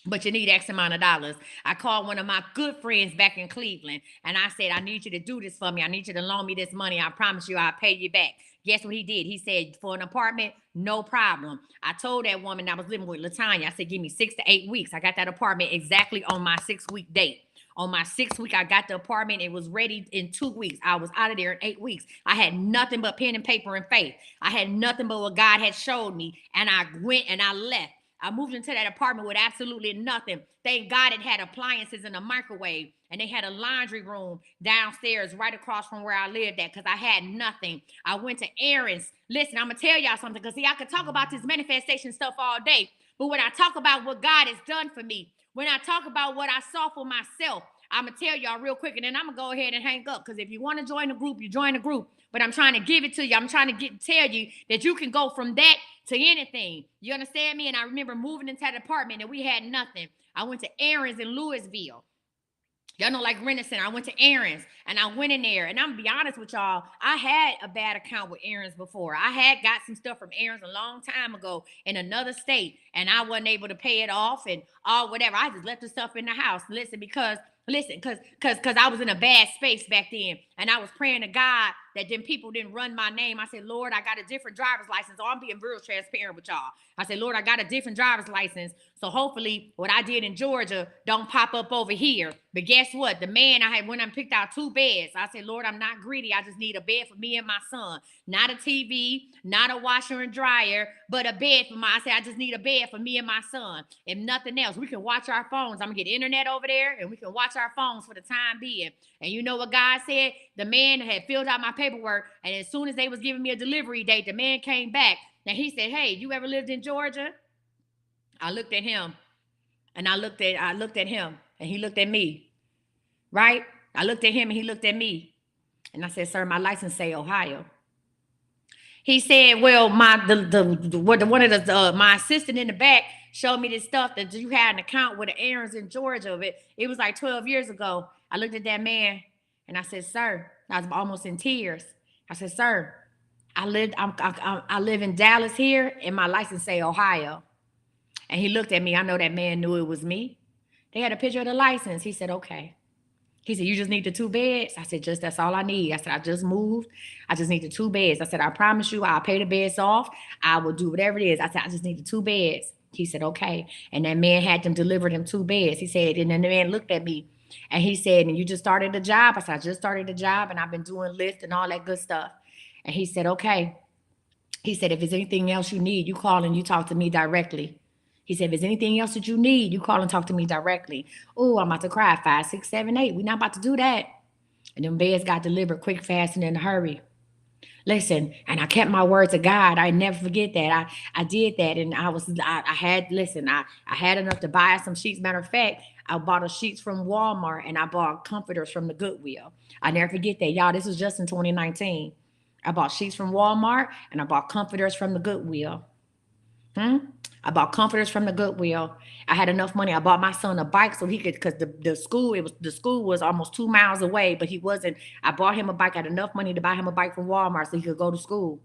but you need X amount of dollars. I called one of my good friends back in Cleveland, and I said, I need you to do this for me. I need you to loan me this money. I promise you I'll pay you back. Guess what he did? He said, for an apartment, no problem. I told that woman I was living with, Latanya, I said, give me 6 to 8 weeks. I got that apartment exactly on my 6 week date. On my 6th week, I got the apartment. It was ready in 2 weeks. I was out of there in 8 weeks. I had nothing but pen and paper and faith. I had nothing but what God had showed me. And I went and I left. I moved into that apartment with absolutely nothing. Thank God it had appliances and a microwave, and they had a laundry room downstairs right across from where I lived at because I had nothing. I went to errands. Listen, I'm going to tell y'all something because, see, I could talk about this manifestation stuff all day, but when I talk about what God has done for me, when I talk about what I saw for myself, I'm going to tell y'all real quick, and then I'm going to go ahead and hang up because if you want to join the group, you join the group. But I'm trying to give it to you. I'm trying to tell you that you can go from that to anything. You understand me? And I remember moving into that apartment and we had nothing. I went to Aaron's in Louisville. Y'all know, like Renison, I went to Aaron's and I went in there. And I'm gonna be honest with y'all, I had a bad account with Aaron's before. I had got some stuff from Aaron's a long time ago in another state, and I wasn't able to pay it off and all whatever. I just left the stuff in the house. Because I was in a bad space back then, and I was praying to God that them people didn't run my name. I said, Lord, I got a different driver's license. Oh, I'm being real transparent with y'all. I said, Lord, I got a different driver's license. So hopefully what I did in Georgia don't pop up over here. But guess what? The man I had went and picked out 2 beds. I said, Lord, I'm not greedy. I just need a bed for me and my son. Not a TV, not a washer and dryer, but a bed for my, I said, I just need a bed for me and my son. If nothing else, we can watch our phones. I'm gonna get internet over there and we can watch our phones for the time being. And you know what God said? The man had filled out my paperwork, and as soon as they was giving me a delivery date, the man came back and he said, hey, you ever lived in Georgia? I looked at him and I looked at him and he looked at me, right? I looked at him and he looked at me. And I said, sir, my license say Ohio. He said, well, one of my assistant in the back showed me this stuff that you had an account with the Aaron's in Georgia of it. It was like 12 years ago. I looked at that man and I said, sir, I was almost in tears. I said, sir, I live in Dallas here and my license say Ohio. And he looked at me. I know that man knew it was me. They had a picture of the license. He said, okay. He said, you just need the 2 beds? I said, just that's all I need. I said, I just moved. I just need the 2 beds. I said, I promise you, I'll pay the beds off. I will do whatever it is. I said, I just need the 2 beds. He said, okay. And that man had them deliver them 2 beds. He said, and then the man looked at me and he said, and you just started the job? I said, I just started the job and I've been doing Lyft and all that good stuff. And he said, okay. He said, if there's anything else you need, you call and you talk to me directly. He said, if there's anything else that you need, you call and talk to me directly. Oh, I'm about to cry. 5, 6, 7, 8. We're not about to do that. And them beds got delivered quick, fast, and in a hurry. Listen, and I kept my word to God. I never forget that. I did that, and I had enough to buy some sheets. Matter of fact, I bought a sheets from Walmart, and I bought comforters from the Goodwill. I never forget that, y'all. This was just in 2019. I bought sheets from Walmart, and I bought comforters from the Goodwill. I bought comforters from the Goodwill. I had enough money. I bought my son a bike so he could, because the school was almost 2 miles away, but he wasn't. I bought him a bike. I had enough money to buy him a bike from Walmart so he could go to school.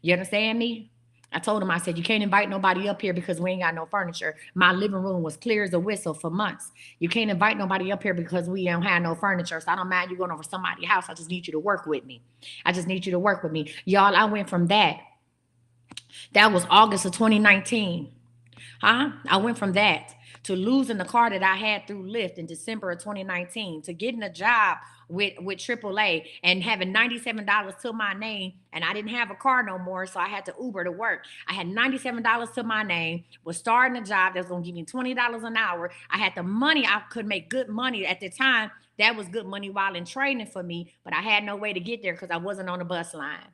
You understand me? I told him, I said, you can't invite nobody up here because we ain't got no furniture. My living room was clear as a whistle for months. You can't invite nobody up here because we don't have no furniture. So I don't mind you going over somebody's house. I just need you to work with me. I just need you to work with me. Y'all, I went from that. That was August of 2019. I went from that to losing the car that I had through Lyft in December of 2019 to getting a job with AAA and having $97 to my name. And I didn't have a car no more, so I had to Uber to work. I had $97 to my name, was starting a job that was going to give me $20 an hour. I had the money. I could make good money at the time. That was good money while in training for me, but I had no way to get there because I wasn't on the bus line.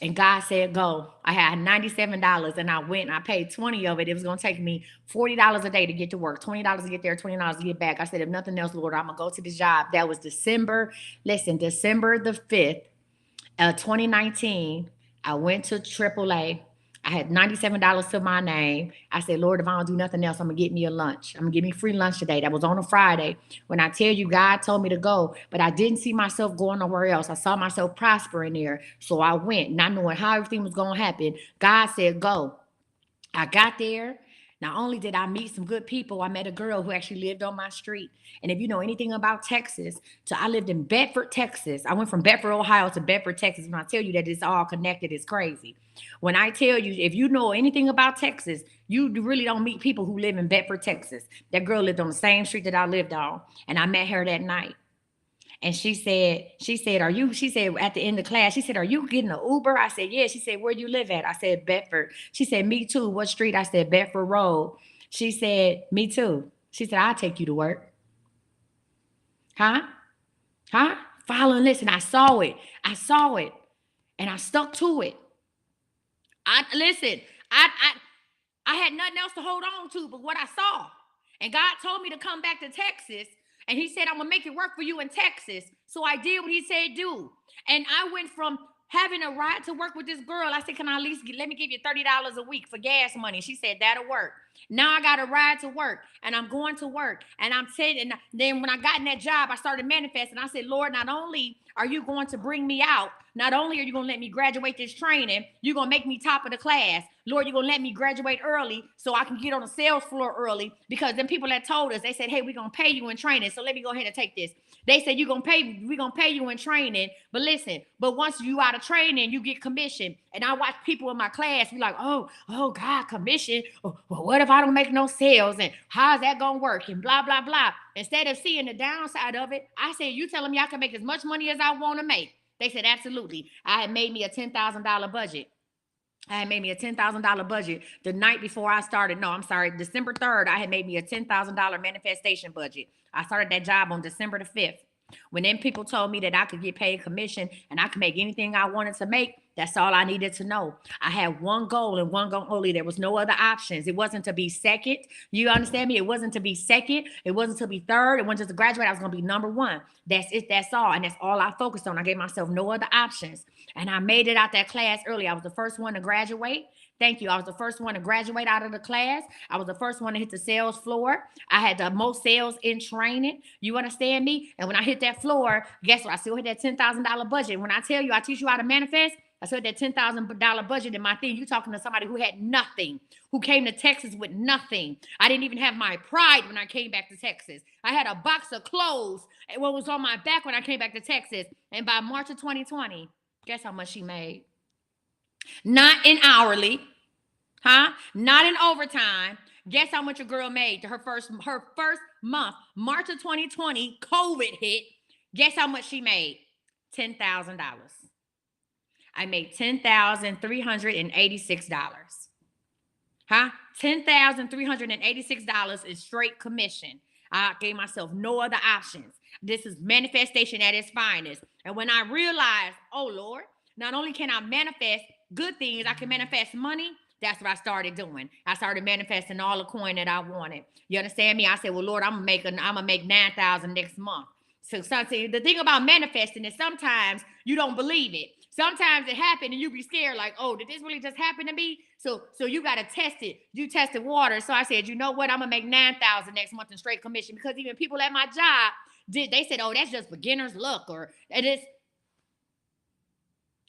And God said, go. I had $97 and I went and I paid 20 of it. It was going to take me $40 a day to get to work, $20 to get there, $20 to get back. I said, if nothing else, Lord, I'm going to go to this job. That was December the 5th of 2019. I went to AAA. I had $97 to my name. I said, Lord, if I don't do nothing else, I'm going to get me a lunch. I'm going to get me free lunch today. That was on a Friday. When I tell you, God told me to go, but I didn't see myself going nowhere else. I saw myself prospering there. So I went, not knowing how everything was going to happen. God said, go. I got there. Not only did I meet some good people, I met a girl who actually lived on my street. And if you know anything about Texas, so I lived in Bedford, Texas. I went from Bedford, Ohio to Bedford, Texas. When I tell you that it's all connected, it's crazy. When I tell you, if you know anything about Texas, you really don't meet people who live in Bedford, Texas. That girl lived on the same street that I lived on. And I met her that night. And she said, she said at the end of class, she said, are you getting an Uber? I said, yeah. She said, where do you live at? I said, Bedford. She said, me too. What street? I said, Bedford Road. She said, me too. She said, I'll take you to work. Huh? Huh? Follow and listen. I saw it. And I stuck to it. Listen, I had nothing else to hold on to but what I saw. And God told me to come back to Texas. And he said, I'm going to make it work for you in Texas. So I did what he said do. And I went from having a ride to work with this girl. I said, can I at least let me give you $30 a week for gas money? She said, that'll work. Now I got a ride to work and I'm going to work. And I'm saying, and then when I got in that job, I started manifesting. I said, Lord, not only are you going to bring me out, not only are you going to let me graduate this training, you're going to make me top of the class. Lord, you're going to let me graduate early so I can get on the sales floor early, because then people that told us, they said, hey, we're going to pay you in training. So let me go ahead and take this. They said, we're going to pay you in training. But listen, but once you out of training, you get commission. And I watch people in my class be like, oh God, commission. Well, what if I don't make no sales? And how's that going to work? And blah, blah, blah. Instead of seeing the downside of it, I said, you telling me I can make as much money as I want to make. They said, absolutely. I had made me a $10,000 budget. I had made me a $10,000 budget the night before I started. No, I'm sorry. December 3rd, I had made me a $10,000 manifestation budget. I started that job on December the 5th. When them people told me that I could get paid commission and I could make anything I wanted to make, that's all I needed to know. I had one goal and one goal only. There was no other options. It wasn't to be second. You understand me? It wasn't to be second. It wasn't to be third. It wasn't just to graduate. I was going to be number one. That's it. That's all. And that's all I focused on. I gave myself no other options. And I made it out that class early. I was the first one to graduate. Thank you. I was the first one to graduate out of the class. I was the first one to hit the sales floor. I had the most sales in training. You understand me? And when I hit that floor, guess what? I still hit that $10,000 budget. When I tell you, I teach you how to manifest, I said that $10,000 budget in my thing. You talking to somebody who had nothing, who came to Texas with nothing. I didn't even have my pride when I came back to Texas. I had a box of clothes and what was on my back when I came back to Texas. And by March of 2020, guess how much she made? Not in hourly, huh? Not in overtime. Guess how much a girl made to her first month, March of 2020, COVID hit. Guess how much she made? $10,000. I made $10,386. Huh? $10,386 is straight commission. I gave myself no other options. This is manifestation at its finest. And when I realized, oh Lord, not only can I manifest good things, I can manifest money. That's what I started doing. I started manifesting all the coin that I wanted. You understand me? I said, well, Lord, I'm gonna make 9,000 next month. So the thing about manifesting is sometimes you don't believe it. Sometimes it happened and you be scared, like, oh, did this really just happen to me? So you got to test it. You tested water. So I said, you know what? I'm going to make 9,000 next month in straight commission, because even people at my job they said, oh, that's just beginner's luck, or it is.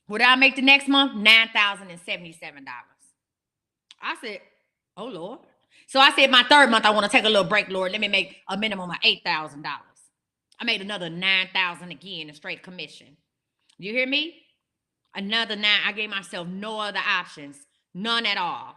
What did I make the next month? $9,077. I said, oh, Lord. So I said, my third month, I want to take a little break, Lord. Let me make a minimum of $8,000. I made another 9,000 again in straight commission. You hear me? Another 9. I gave myself no other options. None at all.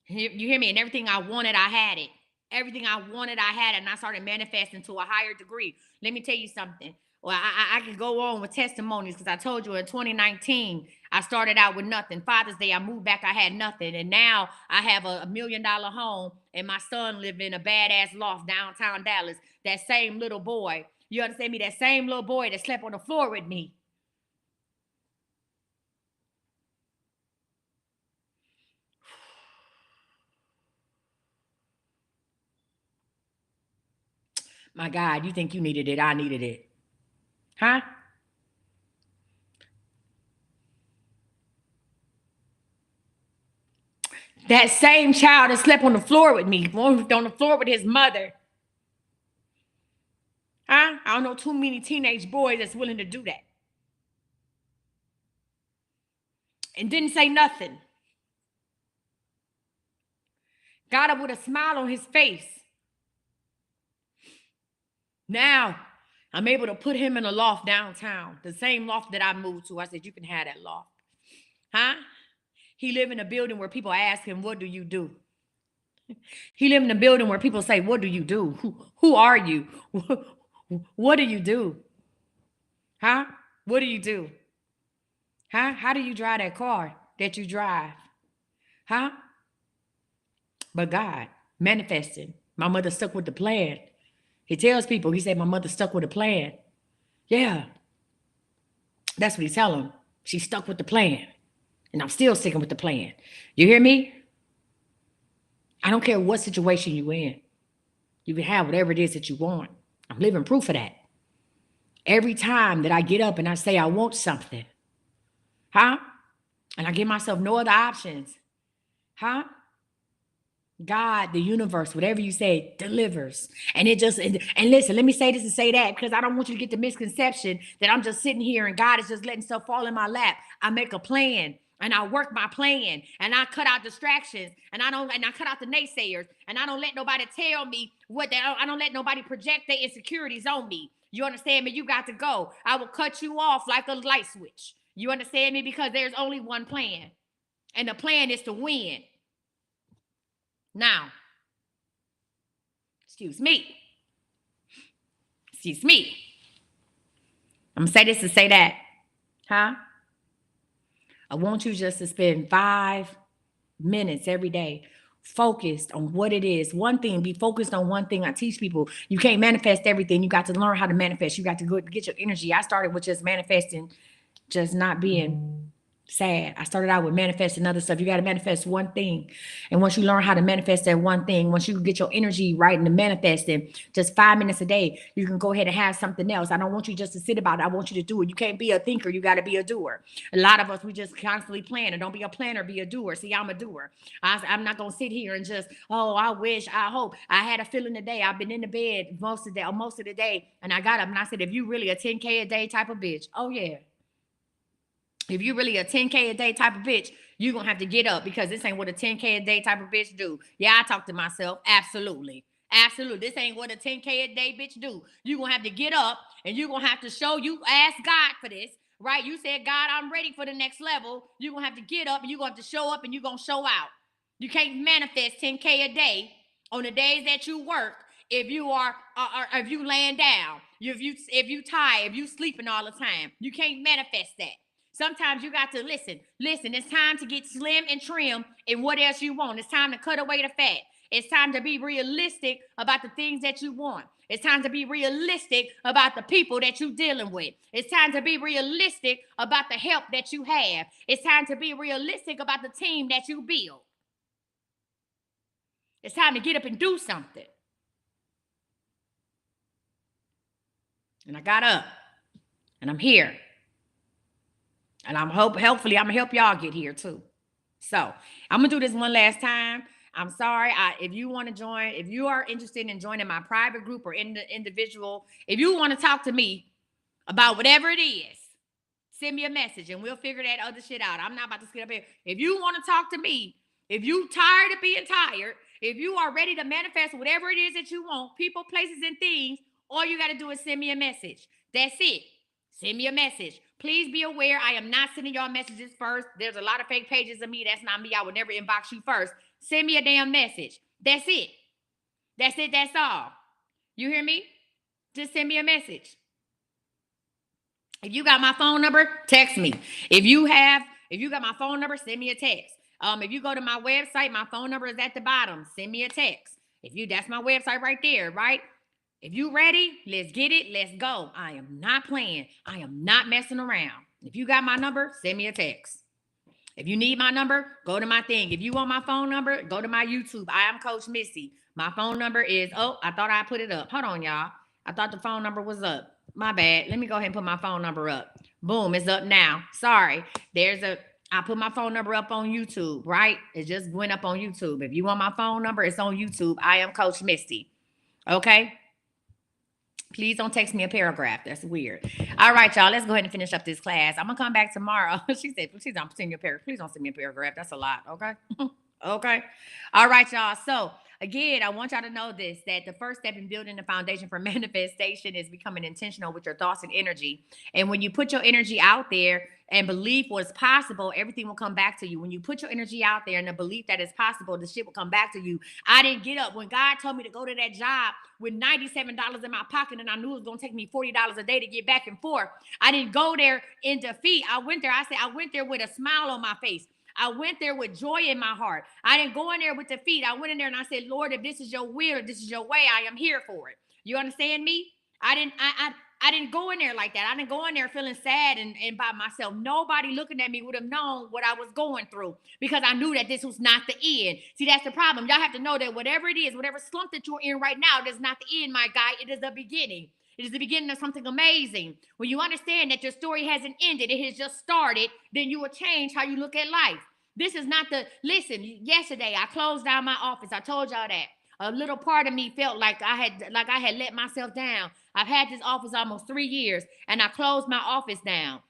You hear me? And everything I wanted, I had it. Everything I wanted, I had it. And I started manifesting to a higher degree. Let me tell you something. Well, I could go on with testimonies, because I told you in 2019, I started out with nothing. Father's Day, I moved back, I had nothing. And now I have a $1 million home, and my son lived in a badass loft downtown Dallas. That same little boy, you understand me? That same little boy that slept on the floor with me. My God, you think you needed it? I needed it. Huh? That same child that slept on the floor with me, on the floor with his mother. Huh? I don't know too many teenage boys that's willing to do that. And didn't say nothing. Got up with a smile on his face. Now, I'm able to put him in a loft downtown, the same loft that I moved to. I said, you can have that loft. Huh? He live in a building where people ask him, what do you do? He live in a building where people say, what do you do? Who are you? What do you do? Huh? What do you do? Huh? How do you drive that car that you drive? Huh? But God manifested. My mother stuck with the plan. He tells people, he said, my mother stuck with a plan. Yeah. That's what he tell them. She stuck with the plan. And I'm still sticking with the plan. You hear me? I don't care what situation you're in. You can have whatever it is that you want. I'm living proof of that. Every time that I get up and I say I want something, huh? And I give myself no other options, huh? God, the universe, whatever you say, delivers. And it just, and listen, let me say this and say that, because I don't want you to get the misconception that I'm just sitting here and God is just letting stuff fall in my lap. I make a plan and I work my plan and I cut out distractions and I cut out the naysayers, and I don't let nobody tell me I don't let nobody project their insecurities on me. You understand me? You got to go. I will cut you off like a light switch. You understand me? Because there's only one plan, and the plan is to win. Now, excuse me. I'm gonna say this to say that, huh? I want you just to spend 5 minutes every day focused on what it is. One thing, be focused on one thing. I teach people you can't manifest everything. You got to learn how to manifest. You got to go get your energy. I started with just manifesting, just not being sad. I started out with manifesting other stuff. You got to manifest one thing. And once you learn how to manifest that one thing, once you get your energy right into manifesting, just 5 minutes a day, you can go ahead and have something else. I don't want you just to sit about it. I want you to do it. You can't be a thinker. You got to be a doer. A lot of us, we just constantly plan. And don't be a planner, be a doer. See, I'm a doer. I'm not going to sit here and just, oh, I wish, I hope. I had a feeling today. I've been in the bed most of the day. And I got up and I said, if you really a 10K a day type of bitch, oh yeah. If you really a 10K a day type of bitch, you're going to have to get up because this ain't what a 10K a day type of bitch do. Yeah, I talk to myself. Absolutely. Absolutely. This ain't what a 10K a day bitch do. You're going to have to get up and you're going to have to show, you ask God for this, right? You said, God, I'm ready for the next level. You're going to have to get up and you're going to have to show up and you're going to show out. You can't manifest 10K a day on the days that you work if you are if you laying down, if you tired, if you sleeping all the time. You can't manifest that. Sometimes you got to listen. It's time to get slim and trim in what else you want. It's time to cut away the fat. It's time to be realistic about the things that you want. It's time to be realistic about the people that you're dealing with. It's time to be realistic about the help that you have. It's time to be realistic about the team that you build. It's time to get up and do something. And I got up and I'm here. And hopefully I'm gonna help y'all get here too. So I'm gonna do this one last time. I'm sorry. If you want to join, if you are interested in joining my private group or in the individual, if you want to talk to me about whatever it is, send me a message and we'll figure that other shit out. I'm not about to sit up here. If you want to talk to me, if you tired of being tired, if you are ready to manifest whatever it is that you want, people, places, and things, all you got to do is send me a message. That's it. Send me a message. Please be aware, I am not sending y'all messages first. There's a lot of fake pages of me. That's not me. I would never inbox you first. Send me a damn message. That's it. That's it. That's all. You hear me? Just send me a message. If you got my phone number, text me. If you got my phone number, send me a text. If you go to my website, my phone number is at the bottom. Send me a text. That's my website right there, right? If you ready, let's get it. Let's go. I am not playing. I am not messing around. If you got my number, send me a text. If you need my number, go to my thing. If you want my phone number, go to my YouTube. I am Coach Missy. My phone number is, I thought I put it up. Hold on, y'all. I thought the phone number was up. My bad. Let me go ahead and put my phone number up. Boom, it's up now. Sorry. I put my phone number up on YouTube, right? It just went up on YouTube. If you want my phone number, it's on YouTube. I am Coach Misty. Okay? Please don't text me a paragraph. That's weird. All right, y'all. Let's go ahead and finish up this class. I'm going to come back tomorrow. She said, please don't send me a paragraph. Please don't send me a paragraph. That's a lot. Okay? Okay. All right, y'all. So, again, I want y'all to know this, that the first step in building the foundation for manifestation is becoming intentional with your thoughts and energy. And when you put your energy out there and believe what's possible, everything will come back to you. When you put your energy out there and the belief that it's possible, the shit will come back to you. I didn't get up. When God told me to go to that job with $97 in my pocket and I knew it was going to take me $40 a day to get back and forth, I didn't go there in defeat. I went there with a smile on my face. I went there with joy in my heart. I didn't go in there with defeat. I went in there and I said, Lord, if this is your will, if this is your way, I am here for it. You understand me? I didn't go in there like that. I didn't go in there feeling sad and by myself. Nobody looking at me would have known what I was going through because I knew that this was not the end. See, that's the problem. Y'all have to know that whatever it is, whatever slump that you're in right now, it is not the end, my guy. It is the beginning. It is the beginning of something amazing. When you understand that your story hasn't ended, it has just started, then you will change how you look at life. This is not listen, yesterday I closed down my office. I told y'all that. A little part of me felt like I had let myself down. I've had this office almost 3 years and I closed my office down.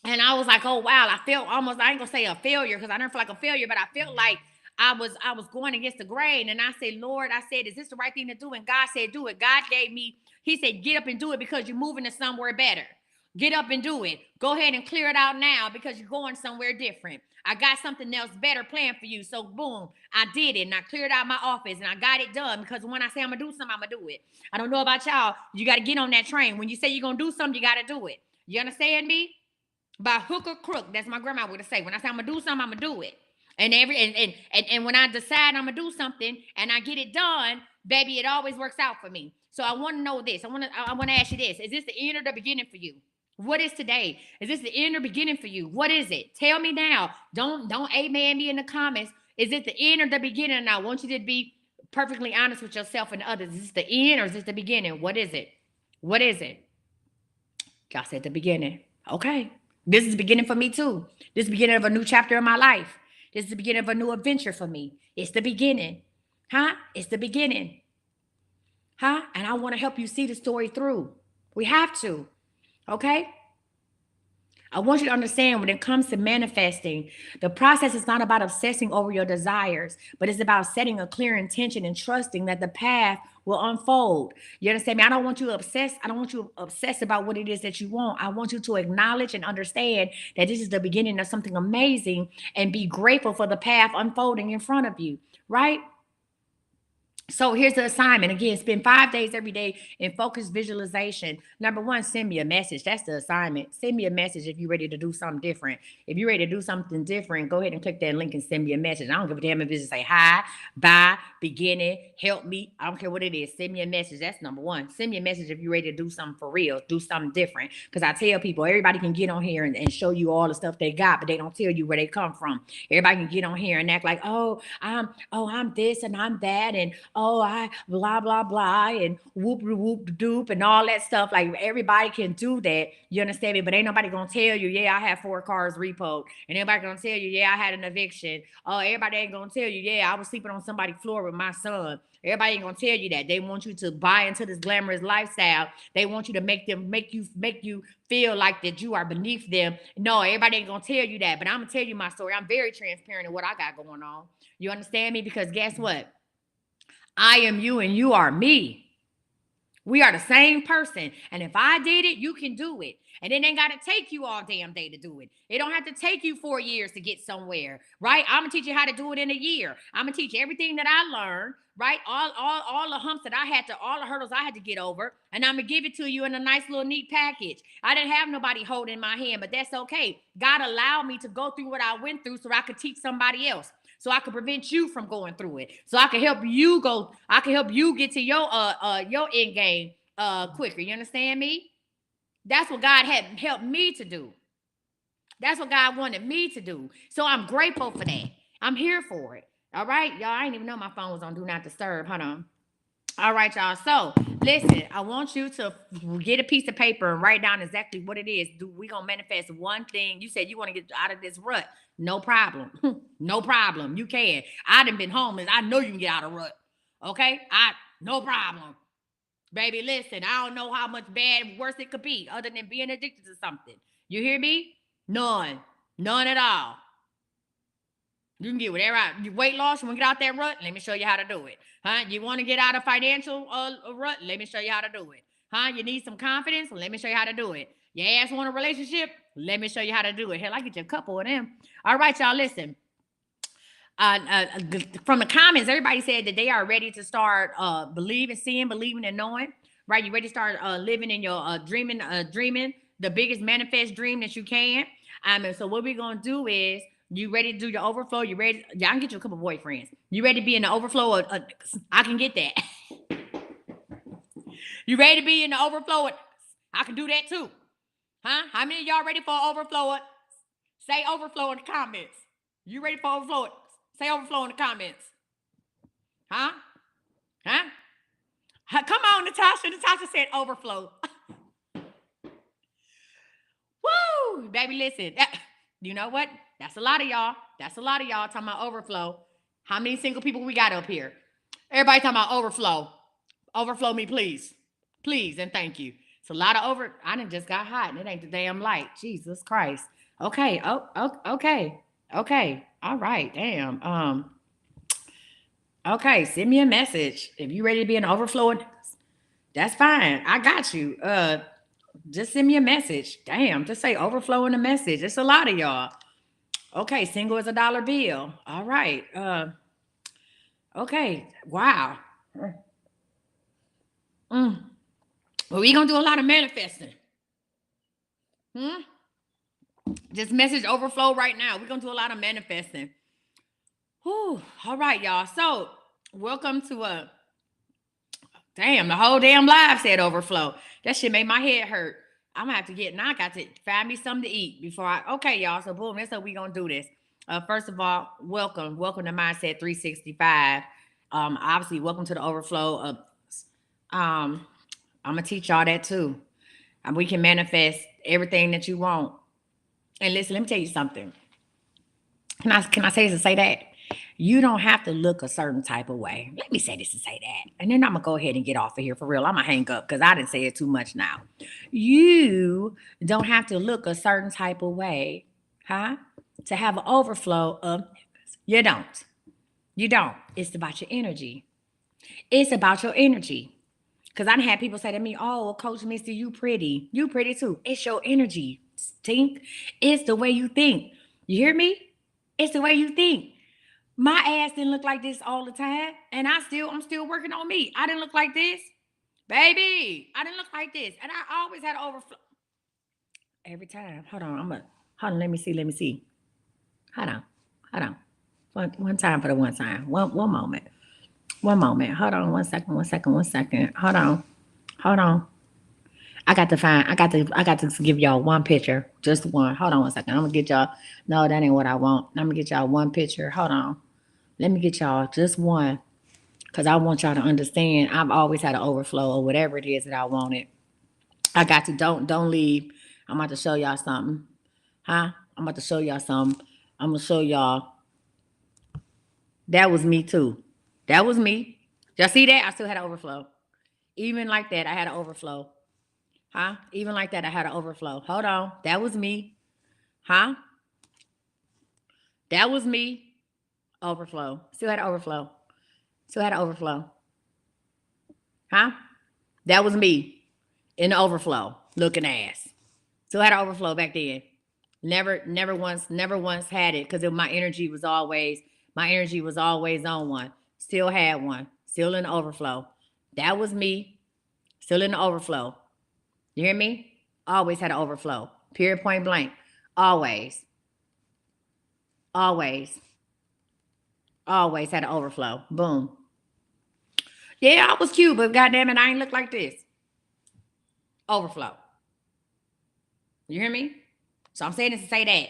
And I was like, oh wow, I felt almost, I ain't gonna say a failure because I don't feel like a failure, but I felt like I was going against the grain. And I said, Lord, I said, is this the right thing to do? And God said, do it. God gave me, he said, get up and do it because you're moving to somewhere better. Get up and do it. Go ahead and clear it out now because you're going somewhere different. I got something else better planned for you. So boom, I did it and I cleared out my office and I got it done because when I say I'm going to do something, I'm going to do it. I don't know about y'all. You got to get on that train. When you say you're going to do something, you got to do it. You understand me? By hook or crook. That's my grandma would say. When I say I'm going to do something, I'm going to do it. And when I decide I'm gonna do something and I get it done, baby, it always works out for me. So I want to know this. I want to ask you this. Is this the end or the beginning for you? What is today? Is this the end or beginning for you? What is it? Tell me now. Don't amen me in the comments. Is it the end or the beginning? And I want you to be perfectly honest with yourself and others. Is this the end or is this the beginning? What is it? What is it? Y'all said the beginning. Okay. This is the beginning for me too. This is the beginning of a new chapter in my life. This is the beginning of a new adventure for me. It's the beginning. Huh? It's the beginning. Huh? And I want to help you see the story through. We have to. Okay? I want you to understand when it comes to manifesting, the process is not about obsessing over your desires, but it's about setting a clear intention and trusting that the path will unfold. You understand me? I don't want you to obsess. I don't want you to obsess about what it is that you want. I want you to acknowledge and understand that this is the beginning of something amazing and be grateful for the path unfolding in front of you, right? So here's the assignment. Again, spend 5 days every day in focused visualization. Number one, send me a message. That's the assignment. Send me a message if you're ready to do something different. If you're ready to do something different, go ahead and click that link and send me a message. I don't give a damn if it's say hi, bye, beginning, help me. I don't care what it is. Send me a message. That's number one. Send me a message if you're ready to do something for real, do something different. Because I tell people, everybody can get on here and show you all the stuff they got, but they don't tell you where they come from. Everybody can get on here and act like, I'm this and I'm that, and oh, I blah blah blah and whoop whoop doop and all that stuff. Like everybody can do that. You understand me? But ain't nobody gonna tell you, yeah, I have 4 cars repoed. And everybody gonna tell you, yeah, I had an eviction. Oh, everybody ain't gonna tell you, yeah, I was sleeping on somebody's floor with my son. Everybody ain't gonna tell you that. They want you to buy into this glamorous lifestyle. They want you to make you feel like that you are beneath them. No, everybody ain't gonna tell you that. But I'm gonna tell you my story. I'm very transparent in what I got going on. You understand me? Because guess what? I am you and you are me. We are the same person. And if I did it, you can do it. And it ain't got to take you all damn day to do it. It don't have to take you 4 years to get somewhere, right? I'm going to teach you how to do it in a year. I'm going to teach everything that I learned, right? All the humps that I had to, all the hurdles I had to get over. And I'm going to give it to you in a nice little neat package. I didn't have nobody holding my hand, but that's okay. God allowed me to go through what I went through so I could teach somebody else. So I could prevent you from going through it. So I can help you go. I can help you get to your end game quicker. You understand me? That's what God had helped me to do. That's what God wanted me to do. So I'm grateful for that. I'm here for it. All right, y'all. I didn't even know my phone was on Do Not Disturb. Hold on. All right, y'all. So listen, I want you to get a piece of paper and write down exactly what it is. We gonna manifest one thing. You said you want to get out of this rut. No problem. No problem. You can. I done been homeless. I know you can get out of rut. Okay? No problem. Baby, listen, I don't know how much bad worse it could be other than being addicted to something. You hear me? None. None at all. You can get whatever. Weight loss, you want to get out that rut? Let me show you how to do it. Huh? You want to get out of financial rut? Let me show you how to do it. Huh? You need some confidence? Let me show you how to do it. Your ass want a relationship? Let me show you how to do it. Hell, I get you a couple of them. All right, y'all, listen. From the comments, everybody said that they are ready to start believing and knowing. Right? You ready to start living in your dreaming the biggest manifest dream that you can. And so what we're gonna do is, you ready to do your overflow? You ready? Yeah, I can get you a couple boyfriends. You ready to be in the overflow? I can get that. You ready to be in the overflow? I can do that too. Huh? How many of y'all ready for overflow? Say overflow in the comments. You ready for overflow? Say overflow in the comments. Huh? Huh? Come on, Natasha. Natasha said overflow. Woo! Baby, listen. You know what? That's a lot of y'all. That's a lot of y'all talking about overflow. How many single people we got up here? Everybody talking about overflow. Overflow me, please. Please and thank you. It's a lot of I done just got hot and it ain't the damn light. Jesus Christ. Okay. Okay. Okay. All right. Damn. Okay. Send me a message. If you ready to be an overflow, that's fine. I got you. Just send me a message. Damn. Just say overflow in a message. It's a lot of y'all. Okay. Single as a dollar bill. All right. Okay. Wow. Well, we gonna do a lot of manifesting. Just message overflow right now. We're gonna do a lot of manifesting. Whew. All right, y'all. So welcome to the whole damn live said overflow. That shit made my head hurt. I'm gonna have to get now. I got to find me something to eat before I. Okay, y'all. So boom, that's how we gonna do this. First of all, welcome to Mindset 365. Obviously, welcome to the overflow of. I'm gonna teach y'all that too. And we can manifest everything that you want. And listen, let me tell you something. Can I say that? You don't have to look a certain type of way. Let me say this and say that. And then I'm gonna go ahead and get off of here for real. I'm gonna hang up because I didn't say it too much now. You don't have to look a certain type of way, huh? To have an overflow of you don't. You don't. It's about your energy. It's about your energy. Because I had people say to me, oh, well, Coach Misty, you pretty. You pretty too. It's your energy. Stink. It's the way you think. You hear me? It's the way you think. My ass didn't look like this all the time. And I'm still working on me. I didn't look like this. Baby, I didn't look like this. And I always had overflow. Every time. Hold on, let me see. Hold on. One time for the one time. One moment. One moment. Hold on. One second. Hold on. I got to give y'all one picture. Just one. Hold on one second. I'm gonna get y'all. No, that ain't what I want. I'm gonna get y'all one picture. Hold on. Let me get y'all just one. Cause I want y'all to understand I've always had an overflow or whatever it is that I wanted. I got to don't leave. I'm about to show y'all something. Huh? I'm about to show y'all something. I'm gonna show y'all. That was me too. That was me. Y'all see that? I still had an overflow. Even like that, I had an overflow. Huh? Even like that, I had an overflow. Hold on. That was me. Huh? That was me. Overflow. Still had an overflow. Still had an overflow. Huh? That was me in the overflow. Looking ass. Still had an overflow back then. Never once had it because my energy was always on one. Still had one. Still in the overflow. That was me. Still in the overflow. You hear me? Always had an overflow. Period, point blank. Always. Always. Always had an overflow. Boom. Yeah, I was cute, but goddamn it, I ain't look like this. Overflow. You hear me? So I'm saying this to say that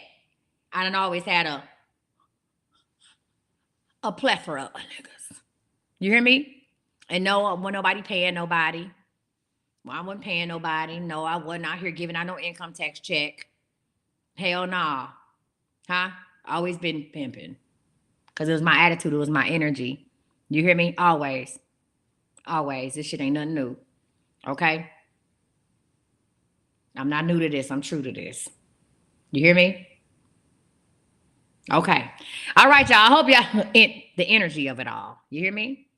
I done always had a plethora of niggas. You hear me? And no, I wasn't nobody paying nobody. Well, I wasn't paying nobody. No, I wasn't out here giving out no income tax check. Hell nah. Huh? Always been pimping. Because it was my attitude. It was my energy. You hear me? Always. Always. This shit ain't nothing new. Okay? I'm not new to this. I'm true to this. You hear me? Okay. All right, y'all. I hope y'all the energy of it all. You hear me?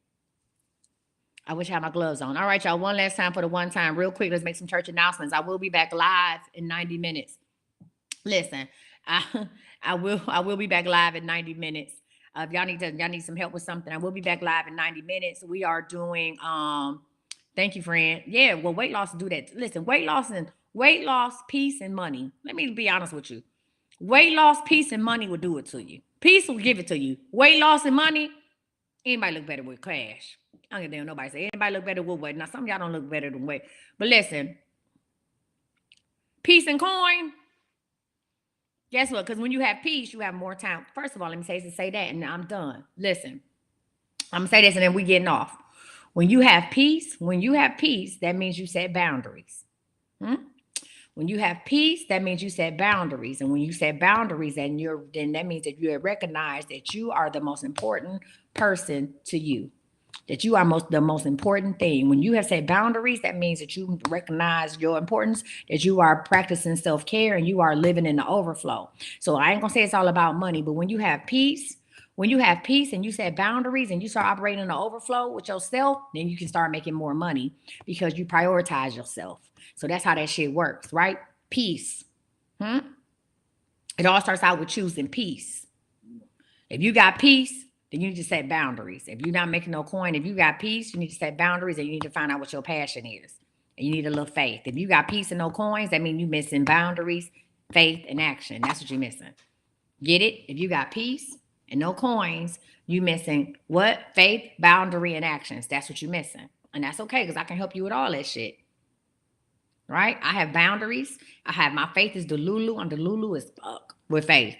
I wish I had my gloves on. All right, y'all. One last time for the one time. Real quick, let's make some church announcements. I will be back live in 90 minutes. Listen, I will be back live in 90 minutes. If y'all need some help with something, I will be back live in 90 minutes. We are doing thank you, friend. Yeah, well, weight loss do that. Listen, weight loss, peace, and money. Let me be honest with you. Weight loss, peace, and money will do it to you. Peace will give it to you. Weight loss and money, anybody look better with cash. I don't give a damn nobody say anybody look better with weight. Now, some of y'all don't look better than weight. But listen, peace and coin, guess what? Because when you have peace, you have more time. First of all, let me say that, and I'm done. Listen, I'm gonna say this, and then we getting off. When you have peace, that means you set boundaries. Hmm? When you have peace, that means you set boundaries. And when you set boundaries, then that means that you recognize that you are the most important person to you. That you are the most important thing. When you have set boundaries, that means that you recognize your importance, that you are practicing self-care and you are living in the overflow. So I ain't gonna say it's all about money, but when you have peace and you set boundaries and you start operating in the overflow with yourself, then you can start making more money because you prioritize yourself. So that's how that shit works, right? Peace. It all starts out with choosing peace. If you got peace, then you need to set boundaries. If you're not making no coin, if you got peace, you need to set boundaries and you need to find out what your passion is. And you need a little faith. If you got peace and no coins, that means you're missing boundaries, faith, and action. That's what you're missing. Get it? If you got peace and no coins, you missing what? Faith, boundary, and actions. That's what you're missing. And that's okay because I can help you with all that shit. Right? I have boundaries. I have my faith is Delulu. I'm Delulu as fuck with faith.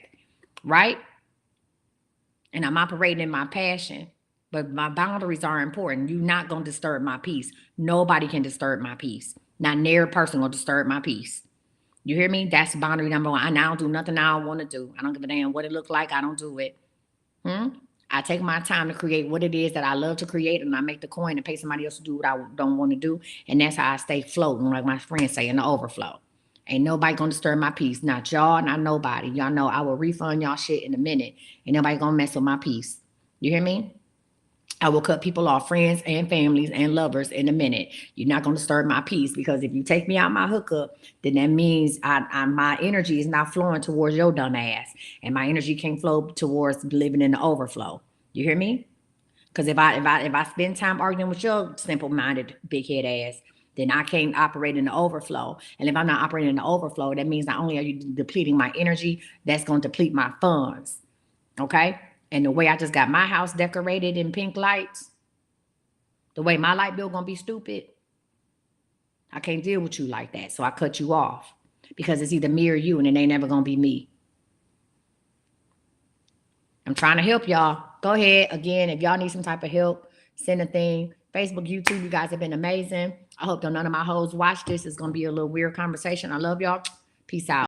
Right? And I'm operating in my passion. But my boundaries are important. You're not going to disturb my peace. Nobody can disturb my peace. Not near person will disturb my peace. You hear me? That's boundary number one. I don't do nothing I don't want to do. I don't give a damn what it look like. I don't do it. I take my time to create what it is that I love to create, and I make the coin and pay somebody else to do what I don't want to do. And that's how I stay floating, like my friends say, in the overflow. Ain't nobody gonna disturb my peace. Not y'all, not nobody. Y'all know I will refund y'all shit in a minute. Ain't nobody gonna mess with my peace. You hear me? I will cut people off, friends and families and lovers in a minute. You're not going to disturb my peace because if you take me out my hookup, then that means my energy is not flowing towards your dumb ass, and my energy can't flow towards living in the overflow. You hear me? Because if I spend time arguing with your simple-minded, big-head ass, then I can't operate in the overflow. And if I'm not operating in the overflow, that means not only are you depleting my energy, that's going to deplete my funds. Okay? And the way I just got my house decorated in pink lights, the way my light bill gonna be stupid, I can't deal with you like that. So I cut you off because it's either me or you, and it ain't never gonna be me. I'm trying to help y'all. Go ahead. Again, if y'all need some type of help, send a thing. Facebook, YouTube, you guys have been amazing. I hope that none of my hoes watch this. It's gonna be a little weird conversation. I love y'all. Peace out.